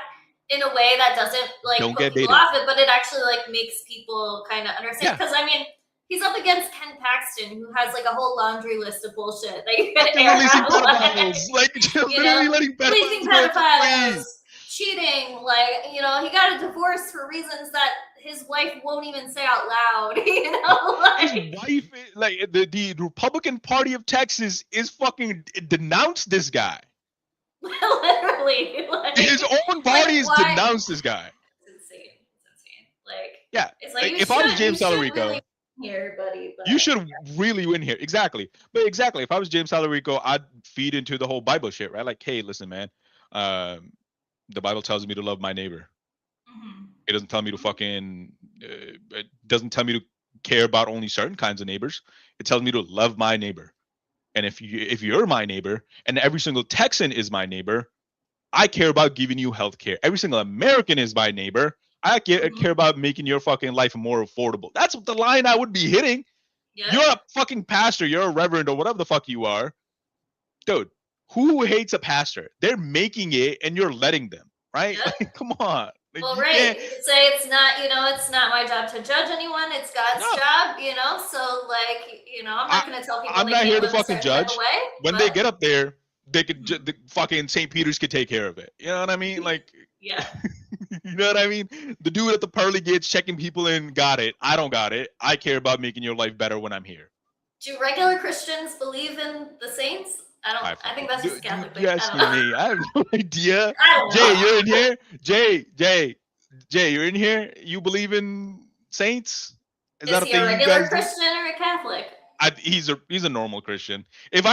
in a way that doesn't like Don't put get people dated. off it, but it actually like makes people kind of understand. Because I mean, he's up against Ken Paxton, who has like a whole laundry list of bullshit that you can air releasing out. pedophiles, like literally letting Releasing pedophiles. pedophiles, cheating, like he got a divorce for reasons that his wife won't even say out loud. His wife, like the Republican Party of Texas, is fucking denounced this guy. Literally, like, His own party has why? denounced this guy. It's insane. It's insane. Like, Yeah, it's like if I was James Salarico, really here, buddy. But, you should really win here. Exactly. But exactly, if I was James Salarico, I'd feed into the whole Bible shit, right? Like, hey, listen, man, the Bible tells me to love my neighbor. Mhm. It doesn't tell me to fucking. It doesn't tell me to care about only certain kinds of neighbors. It tells me to love my neighbor. And if you're my neighbor, and every single Texan is my neighbor, I care about giving you health care. Every single American is my neighbor. I care about making your fucking life more affordable. That's the line I would be hitting. Yeah. You're a fucking pastor. You're a reverend or whatever the fuck you are. Dude, who hates a pastor? They're making it and you're letting them, right? Yeah. Like, come on. Like, Well, you right. can't- You could say it's not, it's not my job to judge anyone. It's God's No. job, so like, I'm not going to tell people I'm they not can't here to live a fucking certain type judge. of way, When but, they get up there, they could the fucking St. Peter's could take care of it. You know what I mean? Like, yeah. you know what I mean? The dude at the pearly gates checking people in got it. I don't got it. I care about making your life better when I'm here. Do regular Christians believe in the saints? I think that's just Catholic. You asking me? I have no idea. I don't Jay, know. you're in here. Jay, you're in here. You believe in saints? Is he a regular Christian or a Catholic? He's a normal Christian. If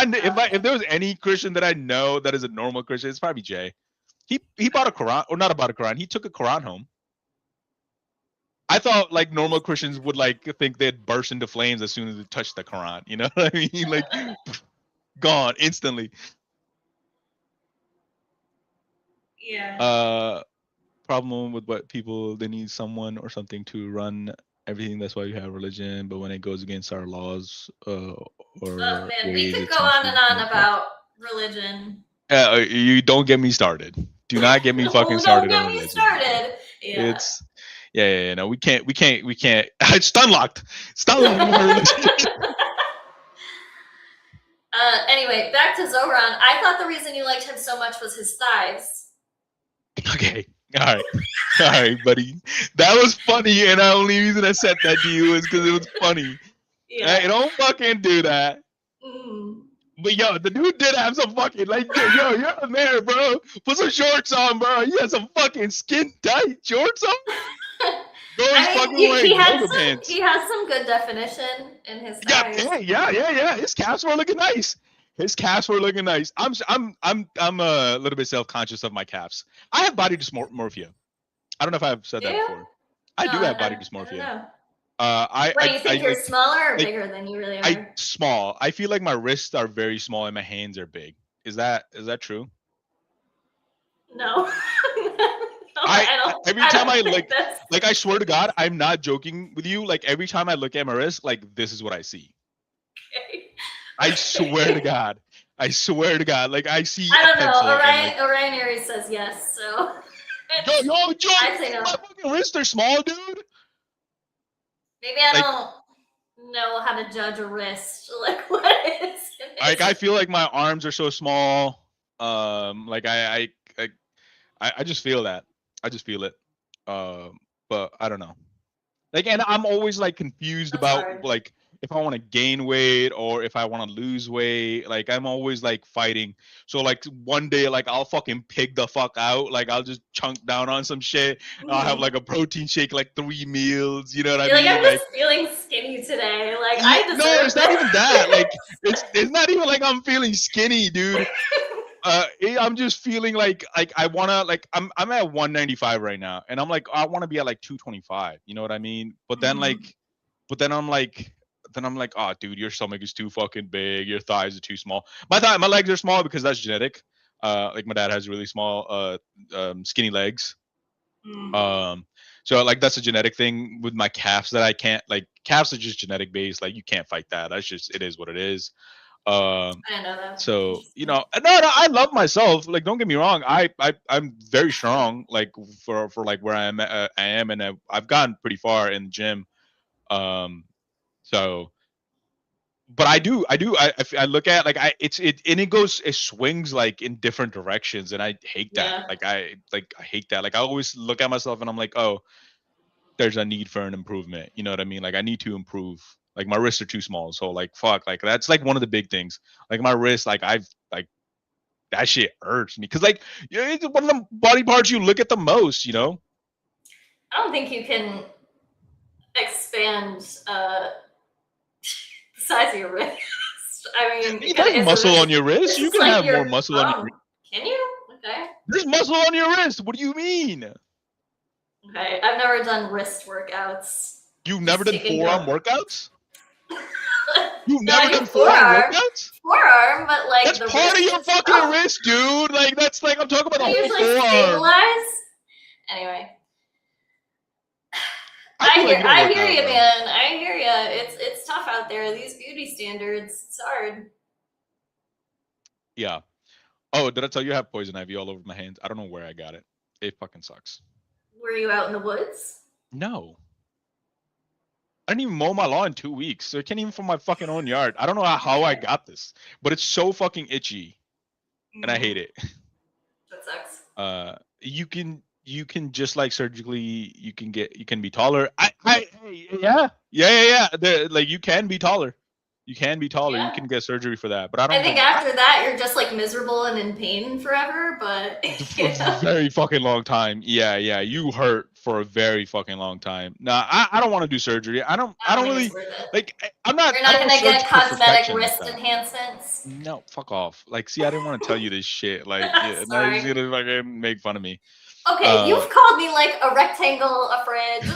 there was any Christian that I know that is a normal Christian, it's probably Jay. He bought a Quran, or not about a Quran. He took a Quran home. I thought like normal Christians would like think they'd burst into flames as soon as they touched the Quran. You know what I mean? Like gone instantly. Yeah. Problem with what people, they need someone or something to run everything. That's why you have religion. But when it goes against our laws, or Man, we ways, could it's go on and something on about religion. you don't get me started. Do not get me fucking started on Don't get me religion. started. Yeah. It's no, we can't. It's stun locked. Anyway, back to Zoran. I thought the reason you liked him so much was his thighs. Okay. All right, buddy. That was funny, and the only reason I said that to you is because it was funny. Yeah. Hey, don't fucking do that. Mm. But yo, the dude did have some fucking like, yo, you're a man, bro. Put some shorts on, bro. He had some fucking skin tight shorts on. Bro, he's fucking wearing yoga pants. He has some good definition in his thighs. Yeah. His calves were looking nice. I'm a little bit self-conscious of my calves. I have body dysmorphia. I don't know if I've said that before. I do have body dysmorphia. What, you think you're smaller or bigger than you really are? Small. I feel like my wrists are very small and my hands are big. Is that true? No. Every time I swear to God, I'm not joking with you. Like every time I look at my wrist, like this is what I see. Okay. I swear to God. Like I see. I don't a pencil know. and, Orion Aries says yes, so. Yo, I say no. my fucking wrists are small, dude. Maybe I don't know how to judge a wrist. Like what is it? Like I feel like my arms are so small. Like I just feel that. I just feel it. But I don't know. Like, and I'm always like confused about hard. like if I want to gain weight or if I want to lose weight. Like I'm always like fighting. So like one day like I'll fucking pig the fuck out. Like I'll just chunk down on some shit. I'll have like a protein shake like 3 meals. You know what I mean? I'm just feeling skinny today. Like I deserve No, it's not even that. Like it's not even like I'm feeling skinny, dude. I'm just feeling like I wanna like I'm at 195 right now, and I'm like I want to be at like 225. You know what I mean? But then Mhm. I'm like, oh, dude, your stomach is too fucking big. Your thighs are too small. My legs are small because that's genetic. Like my dad has really small, skinny legs. Mm. Um, so like that's a genetic thing with my calves that I can't like. Calves are just genetic based. Like you can't fight that. That's just it is what it is. Um, I didn't know that. so Interesting. no, I love myself. Like, don't get me wrong. I'm very strong. Like for like where I am, and I've gotten pretty far in the gym. Um, so, but I look at like it swings like in different directions, and I hate that. Yeah. I hate that. Like I always look at myself and I'm like, oh, there's a need for an improvement. You know what I mean? Like I need to improve. Like my wrists are too small, so like fuck. Like that's like one of the big things. Like my wrist, like I've like that shit hurts me because like it's one of the body parts you look at the most. I don't think you can expand the size of your wrist. I mean, it kind of There's is a muscle on wrist. your wrist. It's You just can like have more your muscle on your thumb. wrist. Can you? Okay. There's muscle on your wrist. What do you mean? Okay. I've never done wrist workouts. You've never Just done taking forearm dump. workouts? You've No, I never do done forearm workouts? forearm, but like That's the part of wrist your fucking itself. wrist, dude. Like that's like I'm talking about I the whole usually forearm. stabilize. Anyway, I feel like you don't I work hear out, you, bro. man. I hear you. It's tough out there. These beauty standards. It's hard. Yeah. Oh, did I tell you I have poison ivy all over my hands? I don't know where I got it. It fucking sucks. Were you out in the woods? No. I didn't even mow my lawn in 2 weeks. So I can't even from my fucking own yard. I don't know how I Okay. got this, but it's so fucking itchy, and I hate it. That sucks. You can just like surgically you can be taller. Yeah. Like you can be taller. You can be taller. You Yeah. can get surgery for that, but I I don't think think after that you're just like miserable and in pain forever, but for a very fucking long time. Yeah, you hurt for a very fucking long time. Nah, I don't want to do surgery. I don't I don't think it's really worth it. like. You're I not don't gonna search get for cosmetic perfection like wrist that. enhancements. No, fuck off. Like, see, I didn't want to tell you this shit. Like, yeah, now you're Sorry. just gonna fucking make fun of me. Okay, you've called me like a rectangle, a fridge.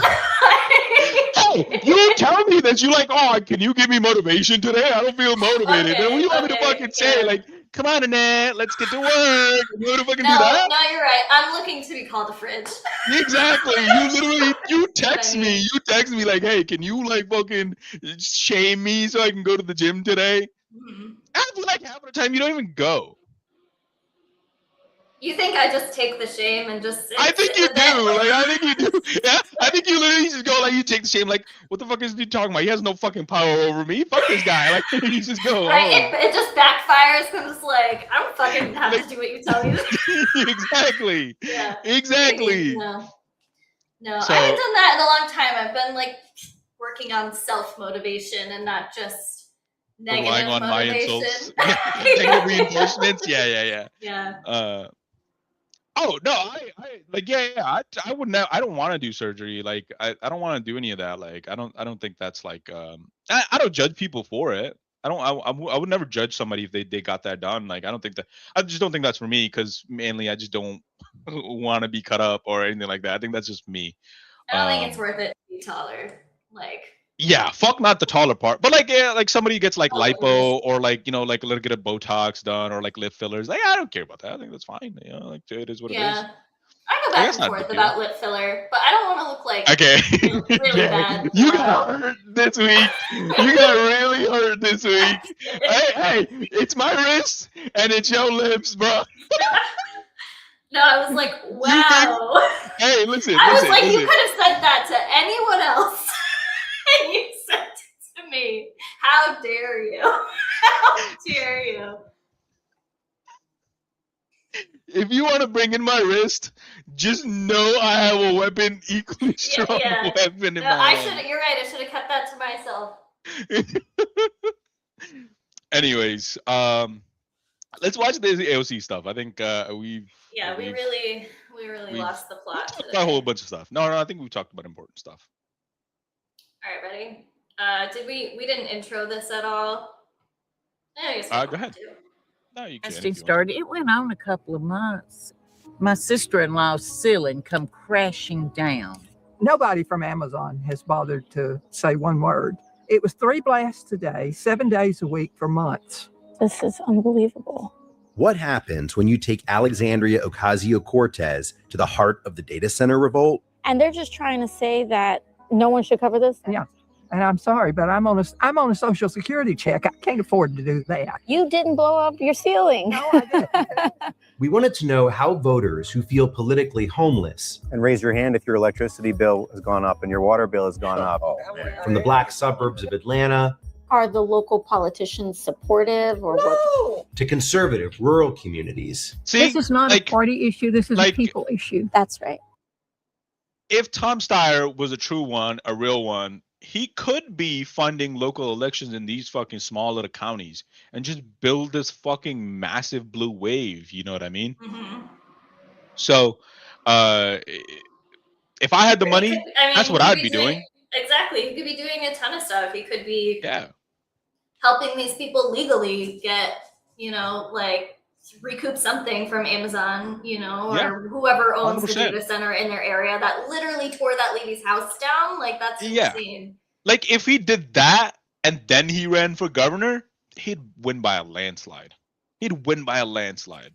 Hey, you tell me that you like, oh, can you give me motivation today? I don't feel motivated. Then what do you want me to fucking say? yeah. Like, come on, Annette, let's get to work. You want to fucking do No, that? no, you're right. I'm looking to be called a fridge. Exactly. You literally, you text Right. me. You text me like, hey, can you like fucking shame me so I can go to the gym today? Mhm. I feel like half of the time you don't even go. You think I just take the shame and just sit, I think you with do. it? Like, I think you do. Yeah, I think you literally just go like, you take the shame. Like, what the fuck is he talking about? He has no fucking power over me. Fuck this guy. Like, you just go. Right? Oh. It just backfires because it's like I don't fucking have to do what you tell me. Exactly. Yeah. Exactly. Maybe. No, So- I haven't done that in a long time. I've been like working on self motivation and not just negative relying on my motivation. insults, negative reinforcements. Yeah. Yeah. Oh no, I like I would not. I don't want to do surgery. Like I don't want to do any of that. Like I don't think that's like I don't judge people for it. I would never judge somebody if they got that done. Like I just don't think that's for me because mainly I just don't want to be cut up or anything like that. I think that's just me. I don't think it's worth it to be taller. Like Yeah, fuck not the taller part, but like like somebody gets like Oh, lipo or like like a little bit of Botox done or like lip fillers. Like I don't care about that. I think that's fine. Like it is what it is. yeah. I go Like, back that's and not a forth big deal. about lip filler, but I don't want to look like Okay. really Yeah. bad. You got hurt this week. You got really hurt this week. Hey, it's my wrist and it's your lips, bro. No, I was like, wow. Hey, listen. I was like, listen. you could have said that to anyone else. And you said it to me. How dare you? How dare you? If you want to bring in my wrist, just know I have a weapon, equally strong yeah. weapon in No, my I hand. should. You're right. I should have kept that to myself. Anyways, let's watch the AOC stuff. I think we really we've- lost the plot talked today. about a whole bunch of stuff. No, I think we talked about important stuff. All right, ready? Did we didn't intro this at all? I guess Go ahead. No, you can. if Testing you want. started. It went on a couple of months. My sister-in-law's ceiling come crashing down. Nobody from Amazon has bothered to say one word. It was 3 blasts a day, 7 days a week for months. This is unbelievable. What happens when you take Alexandria Ocasio-Cortez to the heart of the data center revolt? And they're just trying to say that no one should cover this? Yeah. And I'm sorry, but I'm on a Social Security check. I can't afford to do that. You didn't blow up your ceiling. No, I didn't. We wanted to know how voters who feel politically homeless, And raise your hand if your electricity bill has gone up and your water bill has gone up. from the black suburbs of Atlanta Are the local politicians supportive or what? to conservative rural communities, See, This is not like, a party issue. This is a like- people issue. That's right. if Tom Steyer was a true one, a real one, he could be funding local elections in these fucking small little counties and just build this fucking massive blue wave. You know what I mean? Mhm. So, if I had the money, that's what he I'd could be doing. Exactly. He could be doing a ton of stuff. He could be Yeah. helping these people legally get, like recoup something from Amazon, or Yeah. whoever owns the 100%. data center in their area that literally tore that lady's house down. Like, that's Yeah. insane. Like, if he did that and then he ran for governor, he'd win by a landslide. He'd win by a landslide.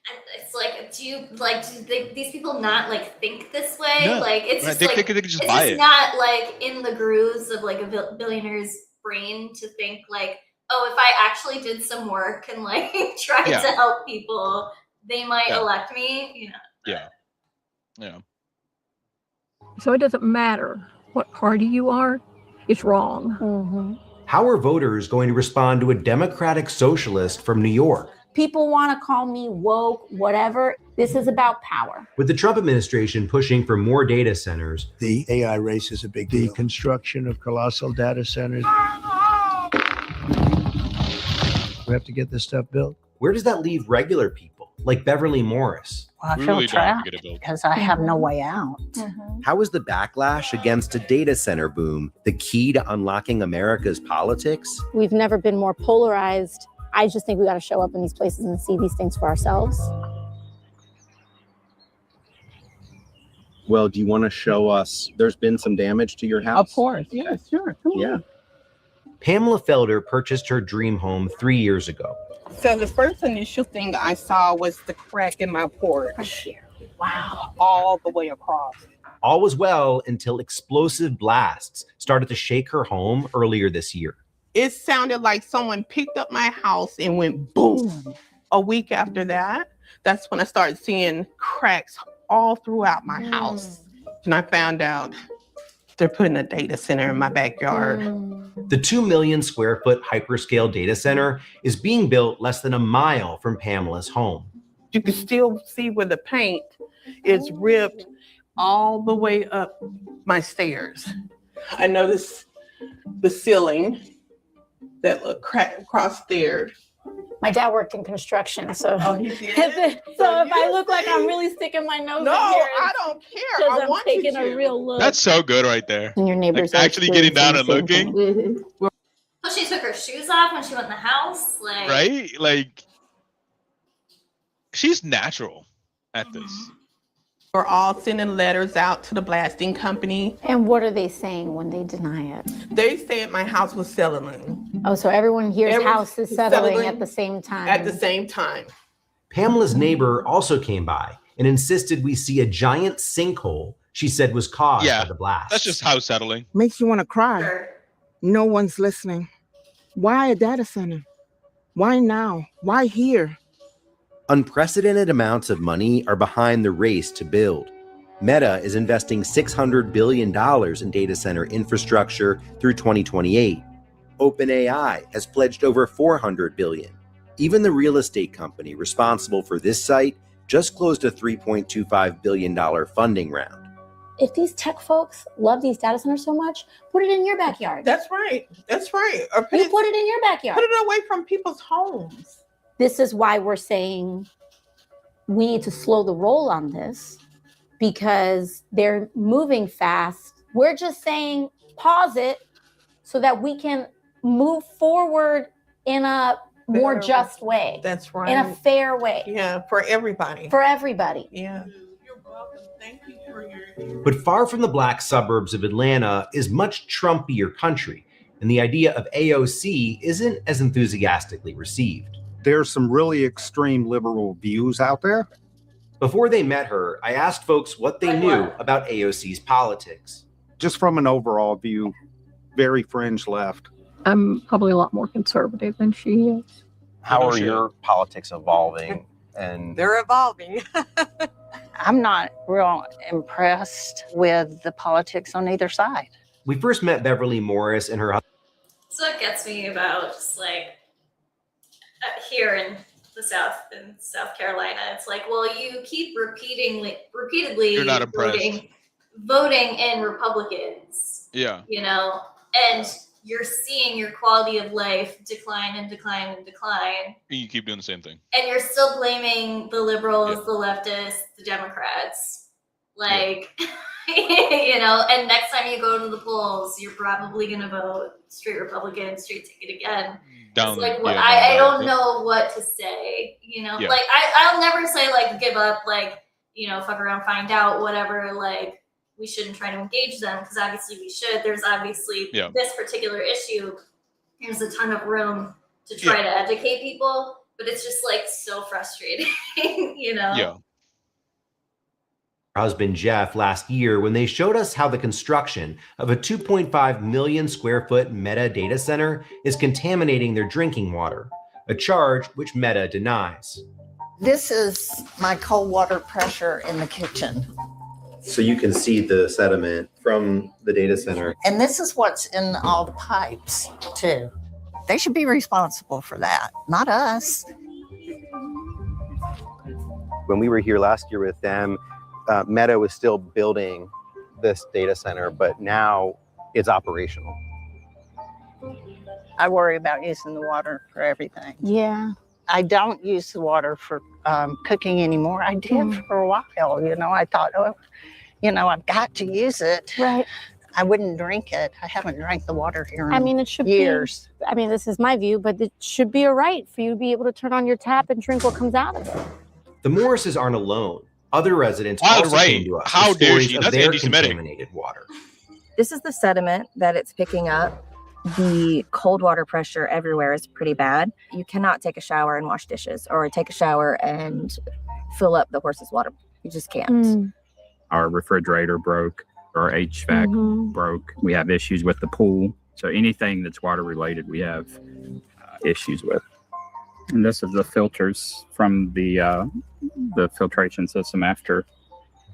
And it's like, do these people not like think this way? No. Like, it's Right, just they like, could just it's buy just it. not like in the grooves of like a billionaire's brain to think like, oh, if I actually did some work and like tried Yeah. to help people, they might Yeah. elect me. Yeah. So it doesn't matter what party you are, it's wrong. Mm-hmm. how are voters going to respond to a Democratic socialist from New York? People want to call me woke, whatever. This is about power. With the Trump administration pushing for more data centers, The AI race is a big deal. The construction of colossal data centers. We have to get this stuff built. where does that leave regular people like Beverly Morris? Well, I We feel really don't have trapped to get it built. because I have no way out. How is the backlash against a data center boom the key to unlocking America's politics? We've never been more polarized. I just think we got to show up in these places and see these things for ourselves. Well, do you want to show us? There's been some damage to your house. Of course. Yeah, sure. Come on. Yeah. Pamela Felder purchased her dream home 3 years ago. So the first initial thing I saw was the crack in my porch. Wow. All the way across. All was well until explosive blasts started to shake her home earlier this year. It sounded like someone picked up my house and went boom. A week after that, that's when I started seeing cracks all throughout my house. And I found out they're putting a data center in my backyard. The 2 million square foot hyperscale data center is being built less than a mile from Pamela's home. You can still see where the paint is ripped all the way up my stairs. I noticed the ceiling that looked cracked across there. My dad worked in construction, so Oh, he did? so if I look like I'm really sticking my nose No, in here, I don't care. because I I'm want you taking to. a real look. That's so good right there. and your neighbors Like, are actually getting down and experiencing the same looking. thing. Well, she took her shoes off when she went in the house. Like, Right? Like, she's natural at this. We're all sending letters out to the blasting company. And what are they saying when they deny it? They said my house was settling Oh, so everyone here's Everyone's house is settling settling at the same time. at the same time. Pamela's neighbor also came by and insisted we see a giant sinkhole she said was caused Yeah, by the blast. That's just house settling. Makes you want to cry. sure. No one's listening. Why a data center? Why now? Why here? Unprecedented amounts of money are behind the race to build. Meta is investing $600 billion in data center infrastructure through 2028. OpenAI has pledged over $400 billion. Even the real estate company responsible for this site just closed a $3.25 billion funding round. If these tech folks love these data centers so much, put it in your backyard. That's right. That's right. Or You put it in your backyard. put it away from people's homes. This is why we're saying we need to slow the roll on this because they're moving fast. We're just saying pause it so that we can move forward in a more better- just way, That's right. in a fair way Yeah, for everybody. for everybody. Yeah. You're welcome. Thank you for your. But far from the black suburbs of Atlanta is much Trumpier country, and the idea of AOC isn't as enthusiastically received. There's some really extreme liberal views out there. Before they met her, I asked folks what they knew about AOC's politics. Just from an overall view, very fringe left. I'm probably a lot more conservative than she is. How are shit. your politics evolving? And They're evolving. I'm not real impressed with the politics on either side. We first met Beverly Morris and her husband. So it gets me about just like here in the South, in South Carolina, it's like, well, you keep repeatedly You're not impressed. voting in Republicans, Yeah. you know, and you're seeing your quality of life decline and decline and decline. You keep doing the same thing. And you're still blaming the liberals, the leftists, the Democrats. Like, you know, and next time you go to the polls, you're probably going to vote straight Republican, straight ticket again. Down It's like, the- what, yeah, I down don't the- know what to say, you know? Yeah. Like, I'll never say, like, give up, like, you know, fuck around, find out, whatever, like, we shouldn't try to engage them, because obviously we should. There's obviously Yeah. this particular issue, there's a ton of room to try to educate people, but it's just, like, so frustrating, you know? Yeah. Her husband Jeff last year when they showed us how the construction of a 2.5 million square foot Meta data center is contaminating their drinking water, a charge which Meta denies. This is my cold water pressure in the kitchen. So you can see the sediment from the data center. And this is what's in all the pipes, too. They should be responsible for that, not us. when we were here last year with them, Meta was still building this data center, but now it's operational. I worry about using the water for everything. Yeah. I don't use the water for cooking anymore. I did for a while, you know. I thought, oh, you know, I've got to use it. Right. I wouldn't drink it. I haven't drank the water here in I mean, it should years. be, I mean, this is my view, but it should be a right for you to be able to turn on your tap and drink what comes out of it. The Morrises aren't alone. Other residents Wild also right. came to us How with dare stories she? of That's their anti-Semitic. contaminated water. This is the sediment that it's picking up. The cold water pressure everywhere is pretty bad. You cannot take a shower and wash dishes or take a shower and fill up the horse's water. You just can't. Our refrigerator broke, our HVAC broke. We have issues with the pool. So anything that's water related, we have issues with. And this is the filters from the filtration system after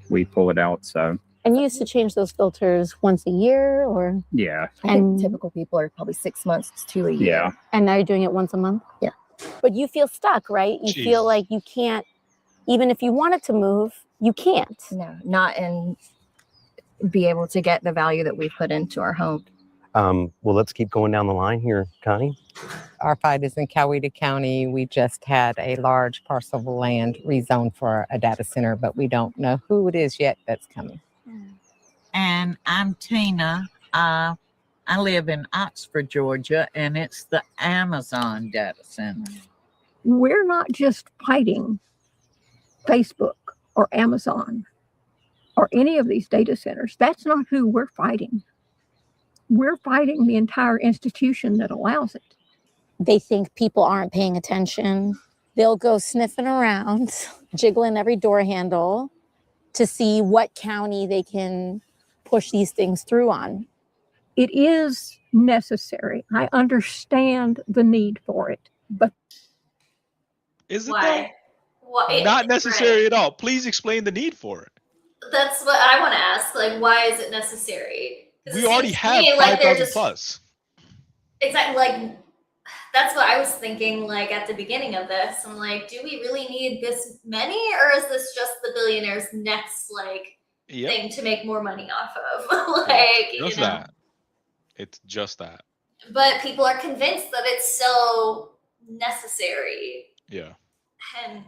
we pull it out. So And you used to change those filters once a year, or? yeah, I think typical people are probably 6 months to a year. yeah. And now you're doing it once a month? Yeah. But you feel stuck, right? You feel like you can't, even if you wanted to move, you can't. No, not and be able to get the value that we put into our home. Well, let's keep going down the line here, Connie. Our fight is in Coweta County. We just had a large parcel of land rezoned for a data center, but we don't know who it is yet that's coming. And I'm Tina. I live in Oxford, Georgia, and it's the Amazon data center. We're not just fighting Facebook or Amazon or any of these data centers. That's not who we're fighting. We're fighting the entire institution that allows it. They think people aren't paying attention. They'll go sniffing around, jiggling every door handle to see what county they can push these things through on. It is necessary. I understand the need for it, but Is it Why? Why? not necessary Right. at all? Please explain the need for it. That's what I want to ask. Like, why is it necessary? 'Cause We it already seems to have me like they're 5,000 just- plus. Exactly. Like, that's what I was thinking. Like at the beginning of this, I'm like, do we really need this many, or is this just the billionaire's next thing to make more money off of? You Just know. that. It's just that. But people are convinced that it's so necessary, Yeah. and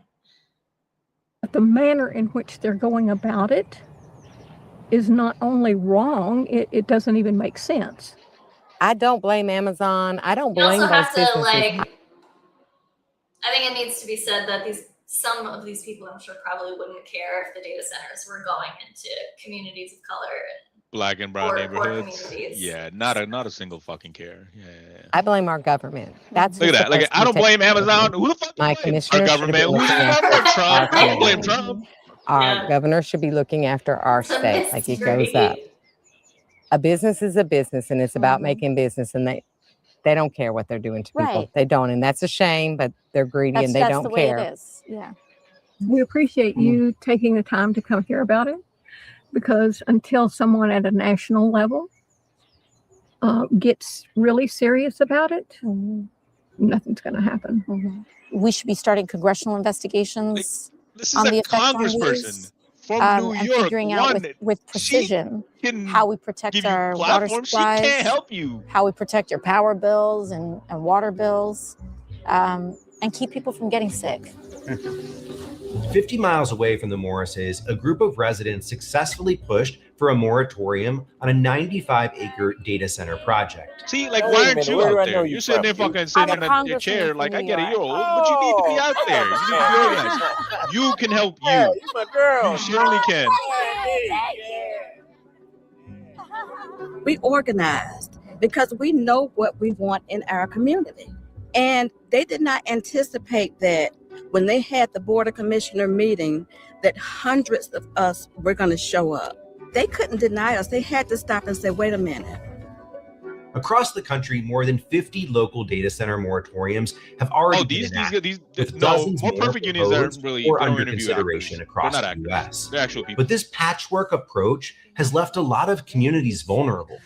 the manner in which they're going about it is not only wrong, it doesn't even make sense. I don't blame Amazon. I don't you also blame those have to businesses. I think it needs to be said that some of these people, I'm sure, probably wouldn't care if the data centers were going into communities of color and Black and brown poor neighborhoods. communities. Yeah, not a single fucking care. Yeah. I blame our government. That's Look at that. Like, I don't blame Amazon. Who the fuck? My commissioner Our should be government. looking I after blame Trump. our I don't blame community. Trump. Our governor should be looking after our It's a state. Like, it goes mystery. up. A business is a business, and it's about making business, and they don't care what they're doing to people. Right. They don't, and that's a shame. But they're greedy and they that's don't the way care. it is. Yeah. We appreciate you taking the time to come hear about it, because until someone at a national level gets really serious about it, nothing's going to happen. We should be starting congressional investigations This is on a the effect on congressperson these, from New and York. figuring out with precision how we protect our water Platforms. She supplies, can't help you. how we protect your power bills and water bills, and keep people from getting sick. 50 miles away from the Morrises, a group of residents successfully pushed for a moratorium on a 95-acre data center project. See, like, Wait why a aren't minute, you where do out I know there? you You're sitting there from? fucking sitting I'm a in your congressman chair. from Like, I New get it, York. you're old, but you need to be out there. You need to be organized. You can help you. Hey, you my girl. You surely can. We organized because we know what we want in our community. And they did not anticipate that when they had the Board of Commissioner meeting, that hundreds of us were going to show up. They couldn't deny us. They had to stop and say, wait a minute. Across the country, more than 50 local data center moratoriums have already been enacted, with no, dozens more more perfect unions proposed aren't really, or they don't under interview consideration actors. across They're the not actors. U.S. They're actual people. But this patchwork approach has left a lot of communities vulnerable.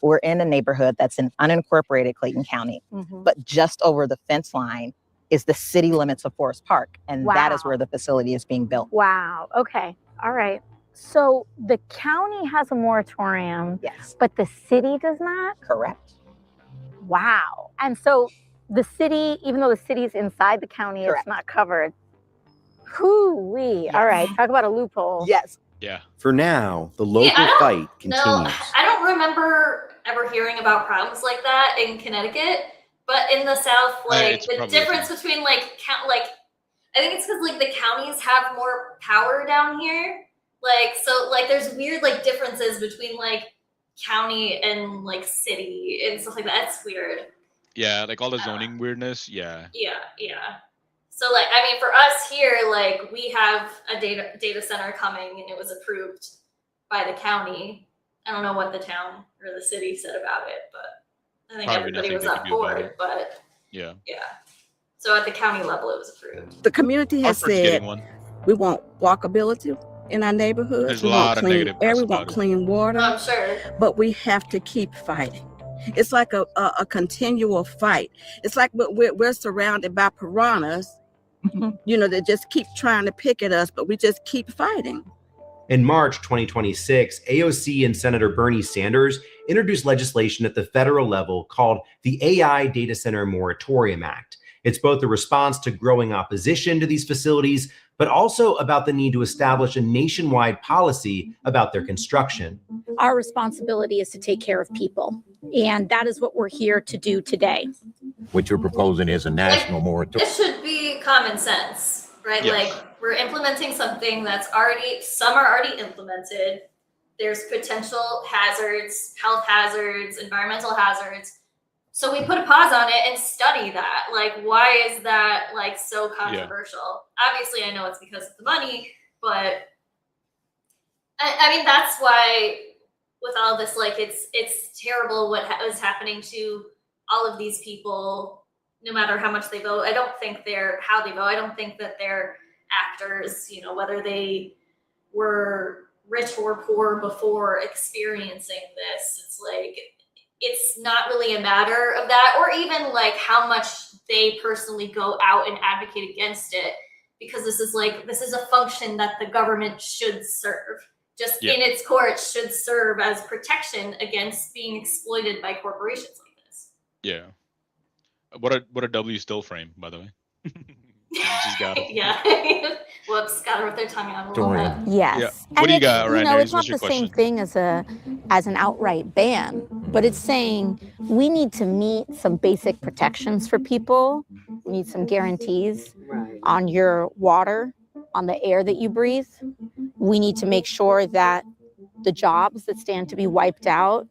We're in a neighborhood that's in unincorporated Clayton County, but just over the fence line is the city limits of Forest Park, and that is Wow. where the facility is being built. Wow. Okay. All right. So the county has a moratorium, Yes, but the city does not? correct. Wow. And so the city, even though the city's inside the county, Correct. it's not covered. Hoo-wee. All right. Talk about a loophole. Yes. Yeah. For now, the local I don't fight No, continues. I don't remember ever hearing about problems like that in Connecticut, but in the South, like it's the probably difference between like I think it's because like the counties have more power down here. Like so, like there's weird like differences between like county and like city and stuff like that. It's weird. Yeah, like all the zoning weirdness. Yeah. Yeah. So like I mean for us here, like we have a data center coming and it was approved by the county. I don't know what the town or the city said about it, but I think Probably everybody nothing was they on could do about board. it. But Yeah. yeah. So at the county level it was approved. The community has Hartford's said getting one. we want walkability in our neighborhoods. There's We a want lot of clean negative air. press We about want it. clean water. I'm sure. But we have to keep fighting. It's like a continual fight. It's like we're surrounded by piranhas, you know, that just keep trying to pick at us, but we just keep fighting. In March 2026, AOC and Senator Bernie Sanders introduced legislation at the federal level called the AI Data Center Moratorium Act. It's both a response to growing opposition to these facilities, but also about the need to establish a nationwide policy about their construction. Our responsibility is to take care of people. And that is what we're here to do today. What you're proposing is a national moratorium. It should be common sense, right? Yes. Like we're implementing something that's some are already implemented. There's potential hazards, health hazards, environmental hazards. So we put a pause on it and study that. Like, why is that like so controversial? Obviously, I know it's because of the money, but I mean that's why with all this, like it's terrible what is happening to all of these people, no matter how much they vote. I don't think how they vote. I don't think that they're actors, you know, whether they were rich or poor before experiencing this. It's like it's not really a matter of that, or even like how much they personally go out and advocate against it, because this is a function that the government should serve. Just in its core, it should serve as protection against being exploited by corporations like this. Yeah. What a W still frame, by the way. She's got it. Yeah. Whoops, got her with their tongue out a little bit. Yes. Yeah. What do you got, You know, Ryan? it's not the same thing as an outright ban, but it's saying we need to meet some basic protections for people, need some guarantees on your water, on the air that you breathe. We need to make sure that the jobs that stand to be wiped out,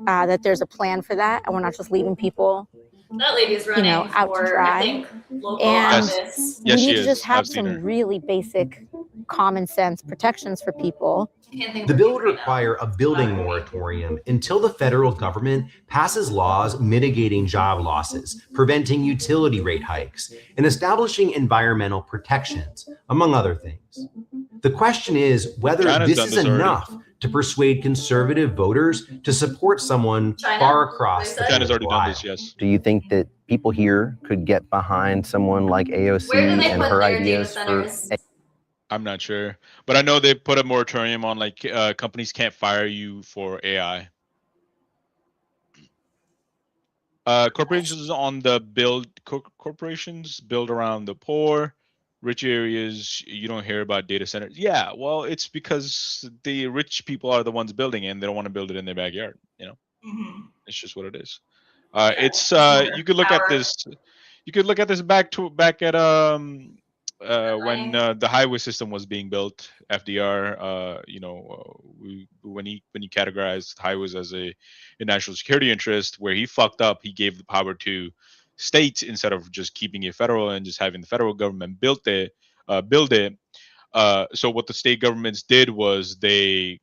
that there's a plan for that, and we're not just leaving people, That lady is running out to for, dry. I think, local And office. we need to just have some really basic common sense protections for people. The bill would require a building moratorium until the federal government passes laws mitigating job losses, preventing utility rate hikes, and establishing environmental protections, among other things. The question is whether China's this done is this already. enough to persuade conservative voters to support someone far across the China's already political done aisle. this, yes. Do you think that people here could get behind someone like AOC Where do they and put her their data ideas centers? I'm not sure, but I know they put a moratorium on like companies can't fire you for AI. Corporations on the corporations build around the poor, rich areas. You don't hear about data centers. Yeah, well, it's because the rich people are the ones building it, and they don't want to build it in their backyard. You know, it's just what it is. It's you could look at this. You could look at this back at when the highway system was being built. FDR, when he categorized highways as a national security interest, where he fucked up, he gave the power to states instead of just keeping it federal and just having the federal government build it. So what the state governments did was they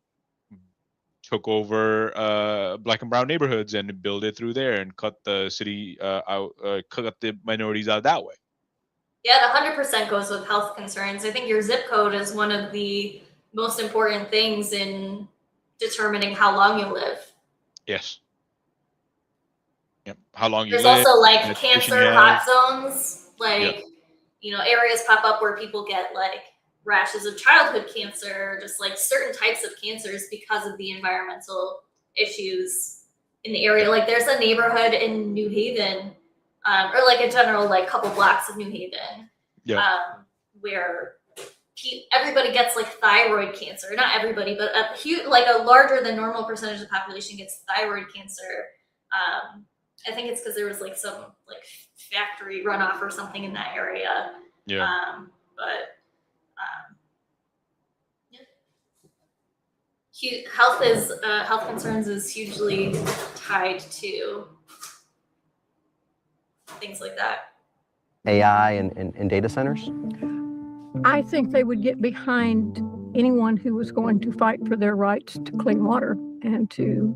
took over black and brown neighborhoods and built it through there and cut the city out, cut the minorities out that way. Yeah, the 100% goes with health concerns. I think your zip code is one of the most important things in determining how long you live. Yes. Yep. How long you There's live. also like education you cancer have. hot zones, like areas pop up where people get like rashes of childhood cancer, just like certain types of cancers because of the environmental issues in the area. Like there's a neighborhood in New Haven, or like a general like couple blocks of New Haven, where everybody gets like thyroid cancer. Not everybody, but a huge, like a larger than normal percentage of the population gets thyroid cancer. I think it's because there was like some like factory runoff or something in that area. Health concerns is hugely tied to things like that. AI and data centers? I think they would get behind anyone who was going to fight for their rights to clean water and to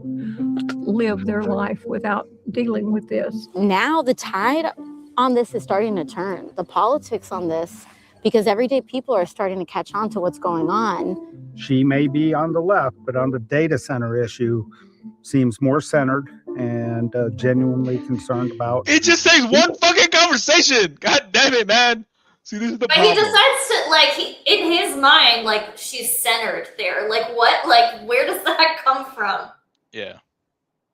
live their life without dealing with this. Now the tide on this is starting to turn. The politics on this, because everyday people are starting to catch on to what's going on. She may be on the left, but on the data center issue, seems more centered and genuinely concerned about. It just takes one fucking conversation. God damn it, man. See, this is the But problem. he decides to like in his mind, like she's centered there. Like what? Like where does that come from? Yeah.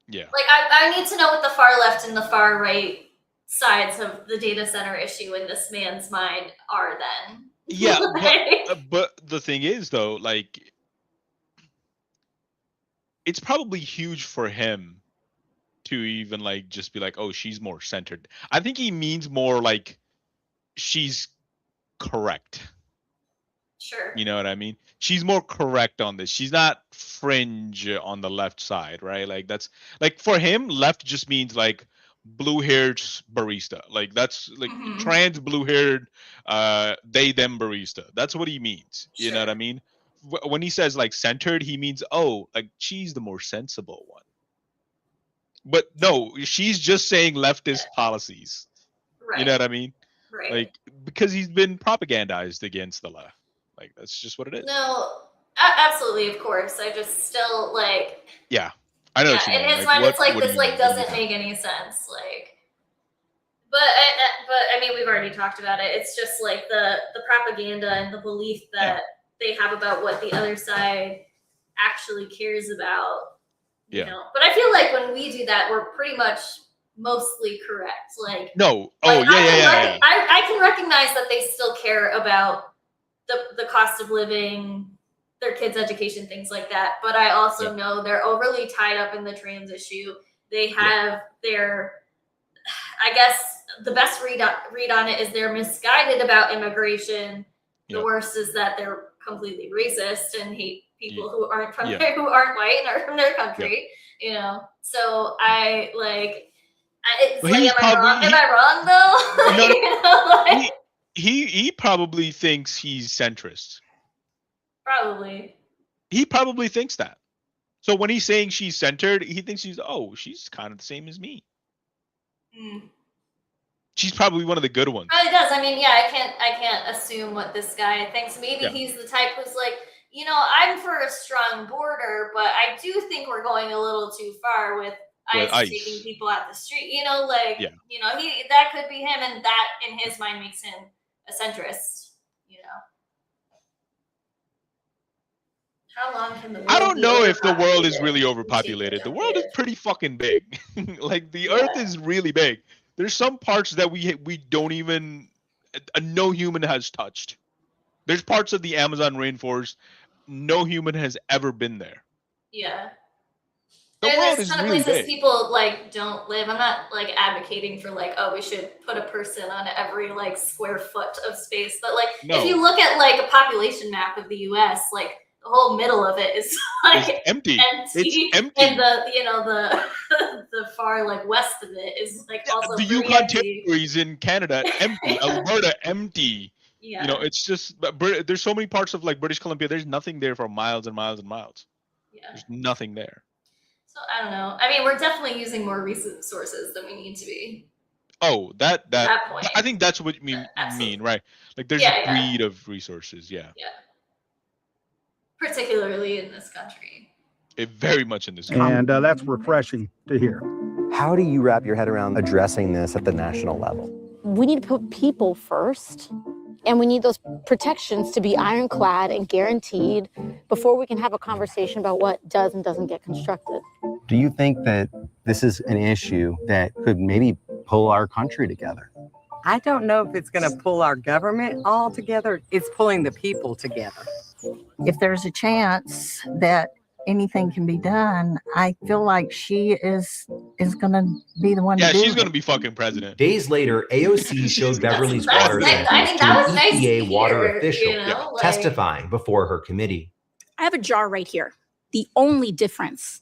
Like I need to know what the far left and the far right sides of the data center issue in this man's mind are then. Yeah, but the thing is though, like it's probably huge for him to even like just be like, oh, she's more centered. I think he means more like she's correct. Sure. You know what I mean? She's more correct on this. She's not fringe on the left side, right? Like that's like for him, left just means like blue-haired barista. Like that's like trans blue-haired they them barista. That's what he means. You know what I mean? When he says like centered, he means like she's the more sensible one. But no, she's just saying leftist policies. Right. You know what I mean? Right. Like because he's been propagandized against the left. Like that's just what it is. No, absolutely, of course. I just still like. Yeah, I know. What you In mean. his mind, it's like what this do like you- doesn't make any sense. Like, but I mean, we've already talked about it. It's just like the propaganda and the belief that they have about what the other side actually cares about. You know, but I feel like when we do that, we're pretty much mostly correct. Like, No. like, Yeah. I can recognize that they still care about the cost of living, their kids' education, things like that. But I also know they're overly tied up in the trans issue. They have their, I guess, the best read on it is they're misguided about immigration. The Yeah. worst is that they're completely racist and hate people who aren't from Yeah. there, who aren't white and are from their country. You know, so I like. It's But like, he's am I wrong? probably- Am I wrong though? No, no. You know, like, He probably thinks he's centrist. probably. He probably thinks that. So when he's saying she's centered, he thinks she's kind of the same as me. Mm. She's probably one of the good ones. Probably does. I mean, yeah, I can't assume what this guy thinks. Maybe Yeah. he's the type who's like, you know, I'm for a strong border, but I do think we're going a little too far with ICE taking people out the street. You know, like, Yeah. you know, that could be him, and that in his mind makes him a centrist. You know. How long can the world I don't be know if the world is overpopulated? really overpopulated. The world is pretty fucking big. Like the earth is really big. There's some parts that we don't even no human has touched. There's parts of the Amazon rainforest no human has ever been there. Yeah. The world There's is a ton of really places big. people like don't live. I'm not like advocating for like, oh, we should put a person on every like square foot of space. But like No. if you look at like a population map of the US, like the whole middle of it is like It's empty. It's empty. And the the far like west of it is like also The pretty Yukon empty. territories in Canada empty. Alberta empty. Yeah. You know, it's just there's so many parts of like British Columbia. There's nothing there for miles and miles and miles. Yeah. There's nothing there. So I don't know. I mean, we're definitely using more resources than we need to be. Oh, that That point. I think that's what you mean, right? Like there's Yeah, a yeah. greed of resources. Yeah. Yeah. Particularly in this country. It very much in this. And that's refreshing to hear. How do you wrap your head around addressing this at the national level? We need to put people first, and we need those protections to be ironclad and guaranteed before we can have a conversation about what does and doesn't get constructed. Do you think that this is an issue that could maybe pull our country together? I don't know if it's going to pull our government all together. It's pulling the people together. If there's a chance that anything can be done, I feel like she is going to be the one Yeah, to do she's it. gonna be fucking president. Days later, AOC showed Beverly's That's water nice. I samples mean, to that an was nice to EPA water hear, official, you know, like- testifying before her committee. I have a jar right here. The only difference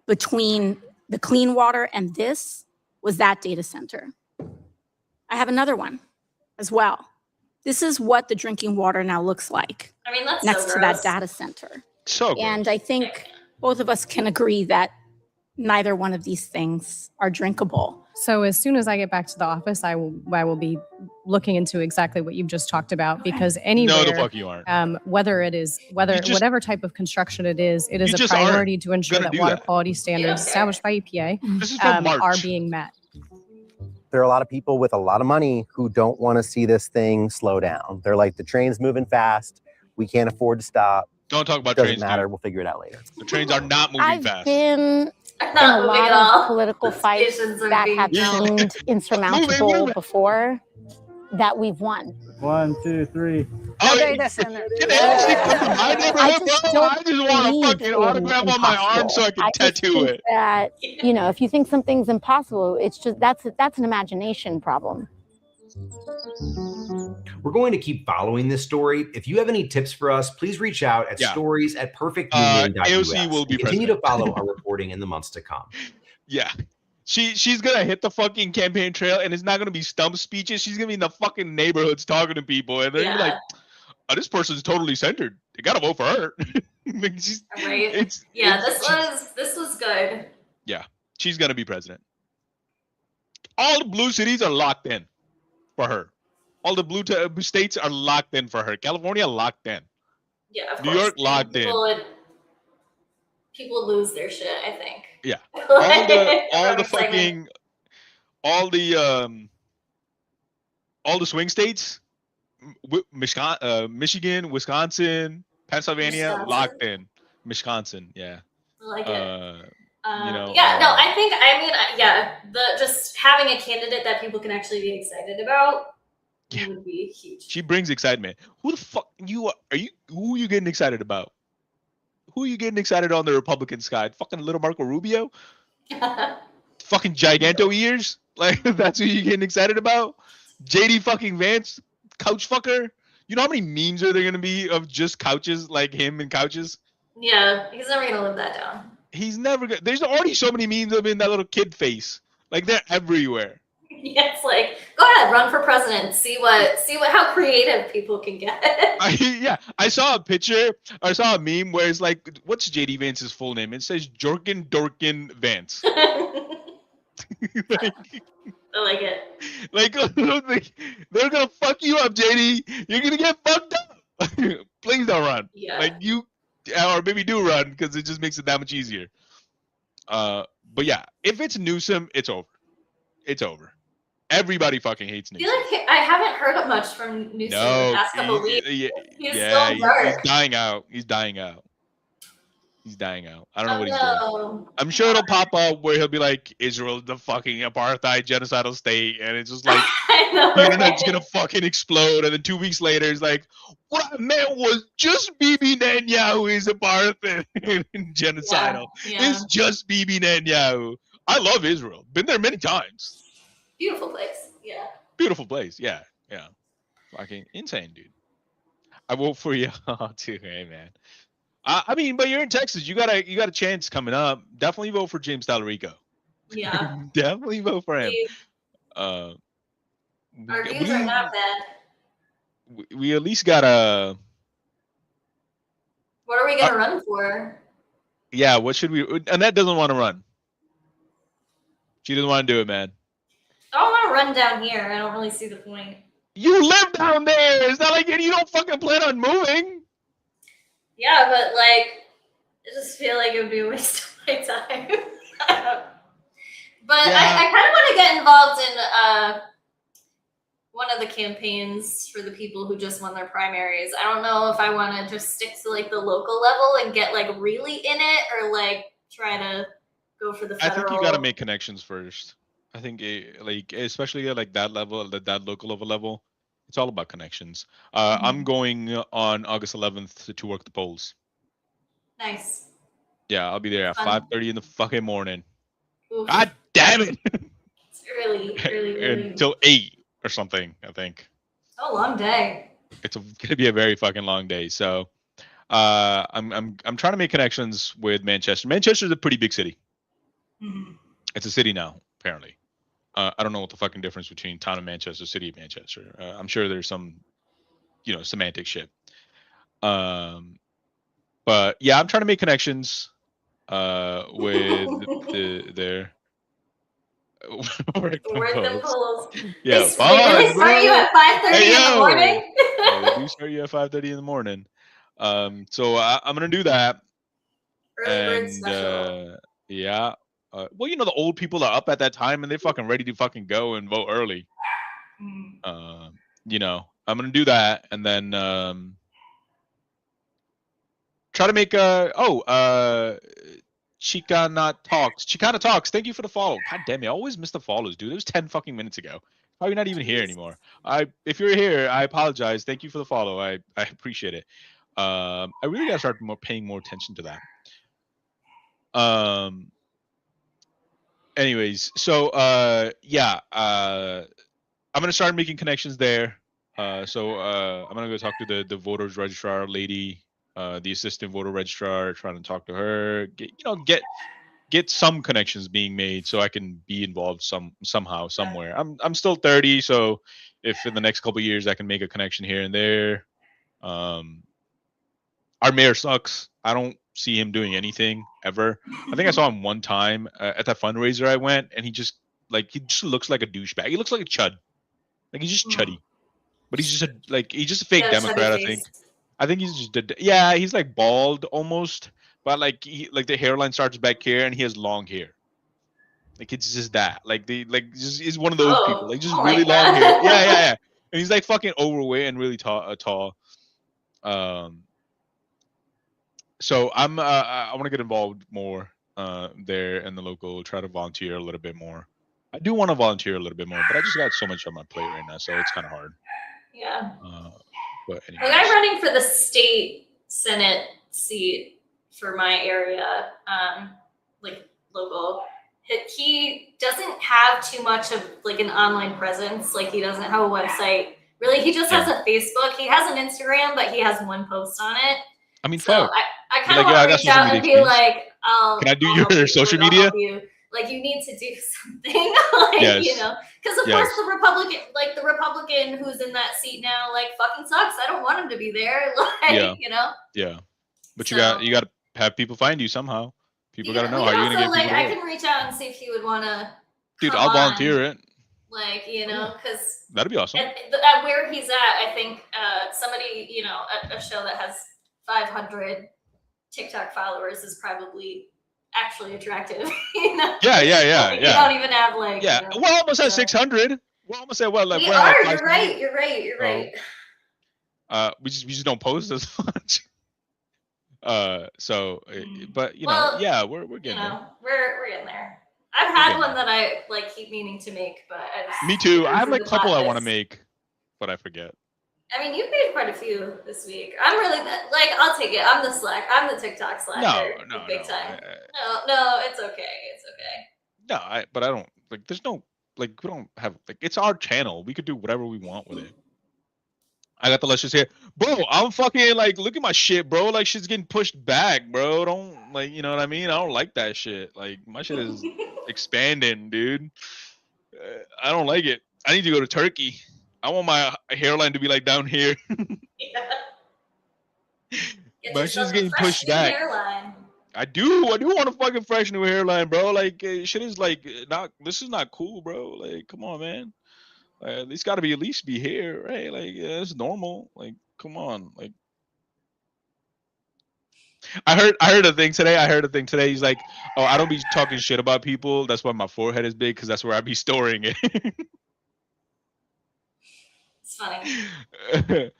between the clean water and this was that data center. I have another one as well. This is what the drinking water now looks like I mean, that's next so to that gross. data center. So And I think both of us can agree that neither one of these things are drinkable. So as soon as I get back to the office, I will be looking into exactly what you've just talked about, because anywhere, No, the fuck you aren't. whatever type of construction it is You a just aren't priority to ensure gonna that do water that. quality standards established by EPA This is from are March. being met. There are a lot of people with a lot of money who don't want to see this thing slow down. They're like, the train's moving fast. We can't afford to stop. Don't talk about Doesn't trains. matter. We'll figure it out later. The trains are not moving I've fast. been in Not a moving lot at all. of political fights Stations are that being have built. seemed insurmountable before that we've won. 1, 2, 3. Oh, data center. Can AOC come to my neighborhood, I bro? just don't I just want a believe fucking in autograph on my arm so I can impossible. just tattoo think it. that, you know, if you think something's impossible, it's just that's an imagination problem. We're going to keep following this story. If you have any tips for us, please reach out at Yeah. stories@perfectunion.us. AOC will be and continue to president. follow our reporting in the months to come. Yeah. She's gonna hit the fucking campaign trail, and it's not gonna be stump speeches. She's gonna be in the fucking neighborhoods talking to people, and they're gonna be like, oh, this person's totally centered. They gotta vote for her. Like, Right. it's This was good. yeah, she's gonna be president. All the blue cities are locked in for her. All the blue states are locked in for her. California locked in. Yeah, of New course. York locked in. People lose their shit, I think. Yeah. Segment. All the swing states, Michigan, Wisconsin, Pennsylvania, Wisconsin. locked in. Wisconsin, yeah. I like it. Just having a candidate that people can actually be excited about would be huge. She brings excitement. Who the fuck who are you getting excited about? Who are you getting excited on the Republican side? Fucking little Marco Rubio? fucking giganto ears. Like that's what you're getting excited about. JD fucking Vance, couch fucker. You know how many memes are there gonna be of just couches like him and couches? Yeah, he's never gonna live that down. He's never gonna. There's already so many memes of him in that little kid face. Like they're everywhere. Yeah, it's like, go ahead, run for president. See how creative people can get. I saw a picture. I saw a meme where it's like, what's JD Vance's full name? It says Jorkin Dorkin Vance. Like, I like it. Like they're gonna fuck you up, JD. You're gonna get fucked up. Please don't run. Yeah. Like you, or maybe do run because it just makes it that much easier. But yeah, if it's Newsom, it's over. It's over. Everybody fucking hates I Newsom. feel like I haven't heard much from Newsom the past couple weeks. He's still dark. He's dying out. He's dying out. He's dying out. I don't know what he's doing. I'm sure it'll pop up where he'll be like, Israel's the fucking apartheid genocidal state, and it's just like the internet's gonna fucking explode, and then 2 weeks later it's like, what I meant was just Bibi Netanyahu is apartheid and genocidal. Yeah. It's just Bibi Netanyahu. I love Israel. Been there many times. Beautiful place. Yeah. Beautiful place. Yeah. Yeah. Fucking insane, dude. I vote for you too, hey man. I mean, but you're in Texas. You got a chance coming up. Definitely vote for James Talarico. Yeah. Definitely vote for him. Our views are not bad. We at least got a. What are we gonna run for? Yeah. What should we? Annette doesn't want to run. She doesn't want to do it, man. I don't want to run down here. I don't really see the point. You live down there. It's not like you don't fucking plan on moving. Yeah, but like, I just feel like it would be a waste of my time. But Yeah. I kind of want to get involved in one of the campaigns for the people who just won their primaries. I don't know if I want to just stick to like the local level and get like really in it, or like try to go for the I federal. think you got to make connections first. I think like especially at like that level, that local level, it's all about connections. I'm going on August 11th to work the polls. Nice. Yeah, I'll be there at Fun. 5:30 in the fucking morning. Oof. God damn it! It's really. Until 8 or something, I think. Oh, long day. It's gonna be a very fucking long day. So, I'm trying to make connections with Manchester. Manchester's a pretty big city. Mhm. It's a city now, apparently. I don't know what the fucking difference between town of Manchester, city of Manchester. I'm sure there's some, semantic shit. But yeah, I'm trying to make connections with there. Work them polls. Yeah, They really start you at 5:30 in the morning. Yeah, they do start you at 5:30 in the morning. So I'm gonna do that. Early bird special. Yeah. Well, the old people are up at that time and they're fucking ready to fucking go and vote early. I'm gonna do that and then try to make Chicana Talks. Thank you for the follow. God damn it, I always miss the follows, dude. It was 10 fucking minutes ago. Probably not even here anymore. If you're here, I apologize. Thank you for the follow. I appreciate it. I really gotta start paying more attention to that. Anyways, so I'm gonna start making connections there. I'm gonna go talk to the voters registrar lady, the assistant voter registrar, trying to talk to her, get some connections being made so I can be involved somehow, somewhere. I'm still 30, so if in the next couple of years I can make a connection here and there. Our mayor sucks. I don't see him doing anything ever. I think I saw him one time at that fundraiser I went, and he just looks like a douchebag. He looks like a chud. Like he's just chuddy, but he's just a fake Democrat. I think he's just he's like bald almost, but like the hairline starts back here, and he has long hair. Like it's just that. He's one of those people. Like just really long hair. Yeah. And he's like fucking overweight and really tall. So I want to get involved more there in the local, try to volunteer a little bit more. I do want to volunteer a little bit more, but I just got so much on my plate right now, so it's kind of hard. Yeah. But The guy running for the state Senate seat for my area, local, he doesn't have too much of like an online presence. Like he doesn't have a website. Really, he just has a Facebook. He has an Instagram, but he has one post on it. I mean, So fuck. I kind Be of like, want I to got reach social out and media be experience. like, Can I do I'll help your you, social I'll media? help you. Like you need to do something, like Yes. you know, because of Yes. course the Republican who's in that seat now, like fucking sucks. I don't want him to be there, like Yeah. you know. Yeah. But So- you got to have people find you somehow. People got to know we how can you're gonna also, get like, people to I vote. can reach out and see if he would want to, Dude, come I'll on. volunteer it. like you know, because That'd be awesome. at where he's at, I think somebody, you know, a show that has 500 TikTok followers is probably actually attractive. You know? Yeah. Like, you don't even have like. Yeah. You know, We're almost at so- 600. We're almost at what? Like We we're at, are. like, You're right. 500. You're right. You're right. We just don't post as much. So, but you know, Well, yeah, we're You getting there. know, we're in there. I've had getting one that I like keep meaning to make, but I just, Me too. I have through like a the couple I want to process. make, but I forget. I mean, you've made quite a few this week. I'm really like, I'll take it. I'm the TikTok slacker. No, big time. No, it's okay. It's okay. No, but I don't like. There's no like. We don't have like. It's our channel. We could do whatever we want with it. I got the luscious here, bro. I'm fucking like, look at my shit, bro. Like shit's getting pushed back, bro. Don't like, you know what I mean? I don't like that shit. Like my shit is expanding, dude. I don't like it. I need to go to Turkey. I want my hairline to be like down here. Get My yourself shit's a getting fresh pushed new back. hairline. I do want a fucking fresh new hairline, bro. Like shit is like not. This is not cool, bro. Like, come on, man. At least got to be at least be here, right? Like, yeah, it's normal. Like, come on. Like, I heard a thing today. He's like, oh, I don't be talking shit about people. That's why my forehead is big, because that's where I be storing it. It's funny.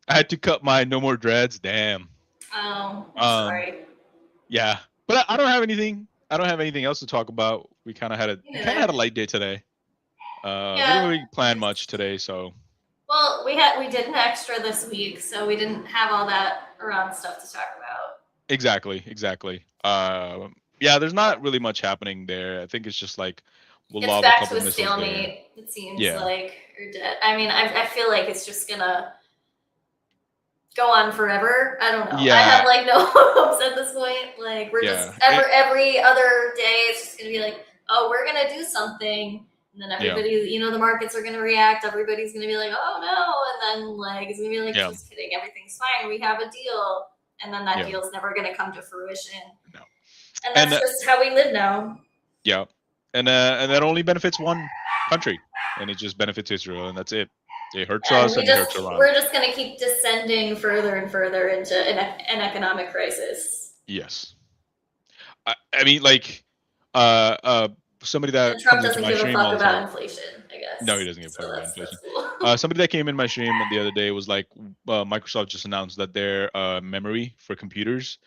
I had to cut my no more dreads. Damn. Oh, I'm sorry. Yeah, but I don't have anything. I don't have anything else to talk about. We kind of had a light day today. We didn't really plan much today, so. Well, we did an extra this week, so we didn't have all that around stuff to talk about. Exactly. Yeah, there's not really much happening there. I think it's just like we'll It's lob a back couple to a missiles stalemate. there. It seems Yeah. like, or dead. I mean, I feel like it's just gonna go on forever. I don't know. I Yeah. have like no hopes at this point. Like we're Yeah. just every other day, it's just gonna be like, oh, we're gonna do something. And then everybody, you know, the markets are going to react. Everybody's going to be like, oh no. And then like, it's going to be like, Yeah. just kidding. Everything's fine. We have a deal. And then that Yeah. deal's never going to come to fruition. No. And that's And, just how we live now. Yeah, and that only benefits one country, and it just benefits Israel, and that's it. It hurts And us, and it hurts Iran. we're just going to keep descending further and further into an economic crisis. Yes. I mean, like, somebody that And Trump comes into doesn't my give a stream all fuck the about time. inflation, I guess. No, he doesn't give a So fuck about that's inflation. cool. Somebody that came in my stream the other day was like, Microsoft just announced that their memory for computers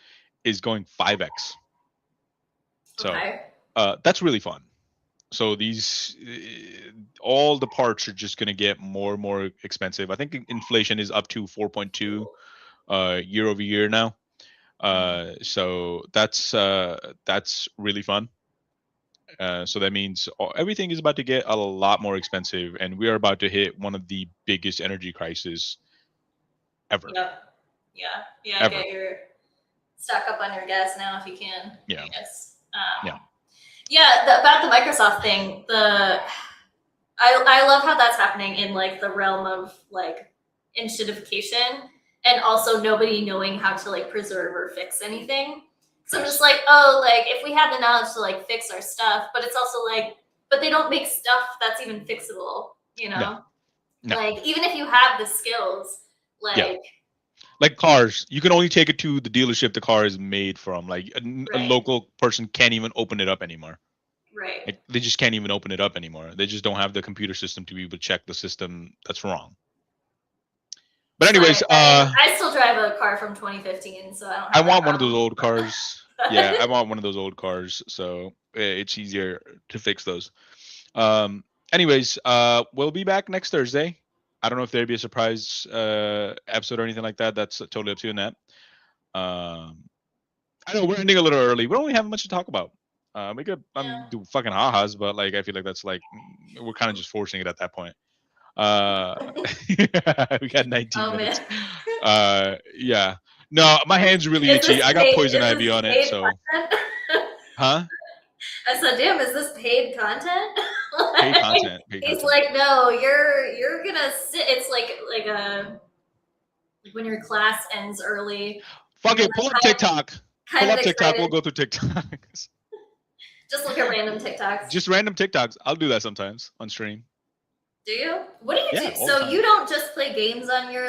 is going 5x. So Okay. that's really fun. So these, all the parts are just going to get more and more expensive. I think inflation is up to 4.2 year over year now. So that's really fun. So that means everything is about to get a lot more expensive, and we are about to hit one of the biggest energy crises ever. Yep. Yeah. Yeah. Ever. Get your stock up on your gas now if you can. Yeah. Yes. Yeah. Yeah. About the Microsoft thing, I love how that's happening in like the realm of like institutification, and also nobody knowing how to like preserve or fix anything. So I'm just like, oh, like if we had the knowledge to like fix our stuff, but it's also like, but they don't make stuff that's even fixable, you know? No. Like even if you have the skills, like. Yeah. Like cars, you can only take it to the dealership the car is made from. Like a Right. local person can't even open it up anymore. Right. Like, they just can't even open it up anymore. They just don't have the computer system to be able to check the system that's wrong. But anyways, I still drive a car from 2015, so I don't. I Have want that one of those problem. old cars. Yeah, I want one of those old cars, so it's easier to fix those. Anyways, we'll be back next Thursday. I don't know if there'd be a surprise episode or anything like that. That's totally up to you, Nat. I know we're ending a little early. We don't really have much to talk about. We could do fucking ha-has, but like I feel like that's like we're kind of just forcing it at that point. We got 19 minutes. Yeah. No, my hands are really Is itchy. this I got paid- poison is ivy this on it, paid so content? huh? I said, damn, is this paid content? Paid content. Paid He's content. like, no, you're gonna sit. It's like when your class ends early. Fuck you're it, pull up kind of- TikTok. kind Pull of up TikTok. We'll excited. go through TikTok. Just look at random TikToks. Just random TikToks. I'll do that sometimes on stream. Do you? What do you Yeah, do? all the So time. you don't just play games on your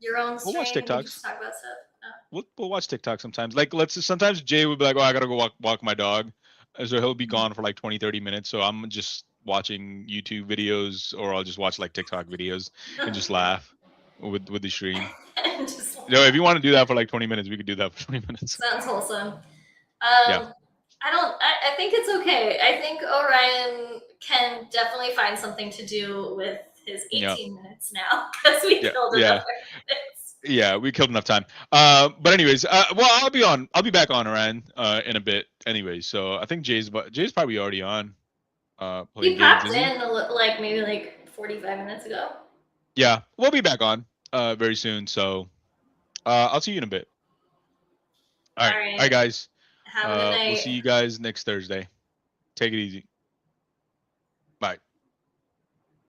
your own We'll stream. watch You TikToks. just talk about stuff. We'll watch TikTok sometimes. Like sometimes Jay would be like, oh, I gotta go walk my dog. And so he'll be gone for like 20-30 minutes. So I'm just watching YouTube videos, or I'll just watch like TikTok videos and just laugh with the stream. Just If you want to do that for like 20 minutes, we could do that for 20 minutes. sounds wholesome. Yeah. I think it's okay. I think Orion can definitely find something to do with his 18 minutes now because we killed yeah. enough minutes. Yeah, we killed enough time. But anyways, well, I'll be back on Orion in a bit. Anyways, so I think Jay's probably already on. He Playing games, popped isn't he? in maybe 45 minutes ago. Yeah, we'll be back on very soon. So I'll see you in a bit. All right, All right. all right, guys. Have a good night. We'll see you guys next Thursday. Take it easy.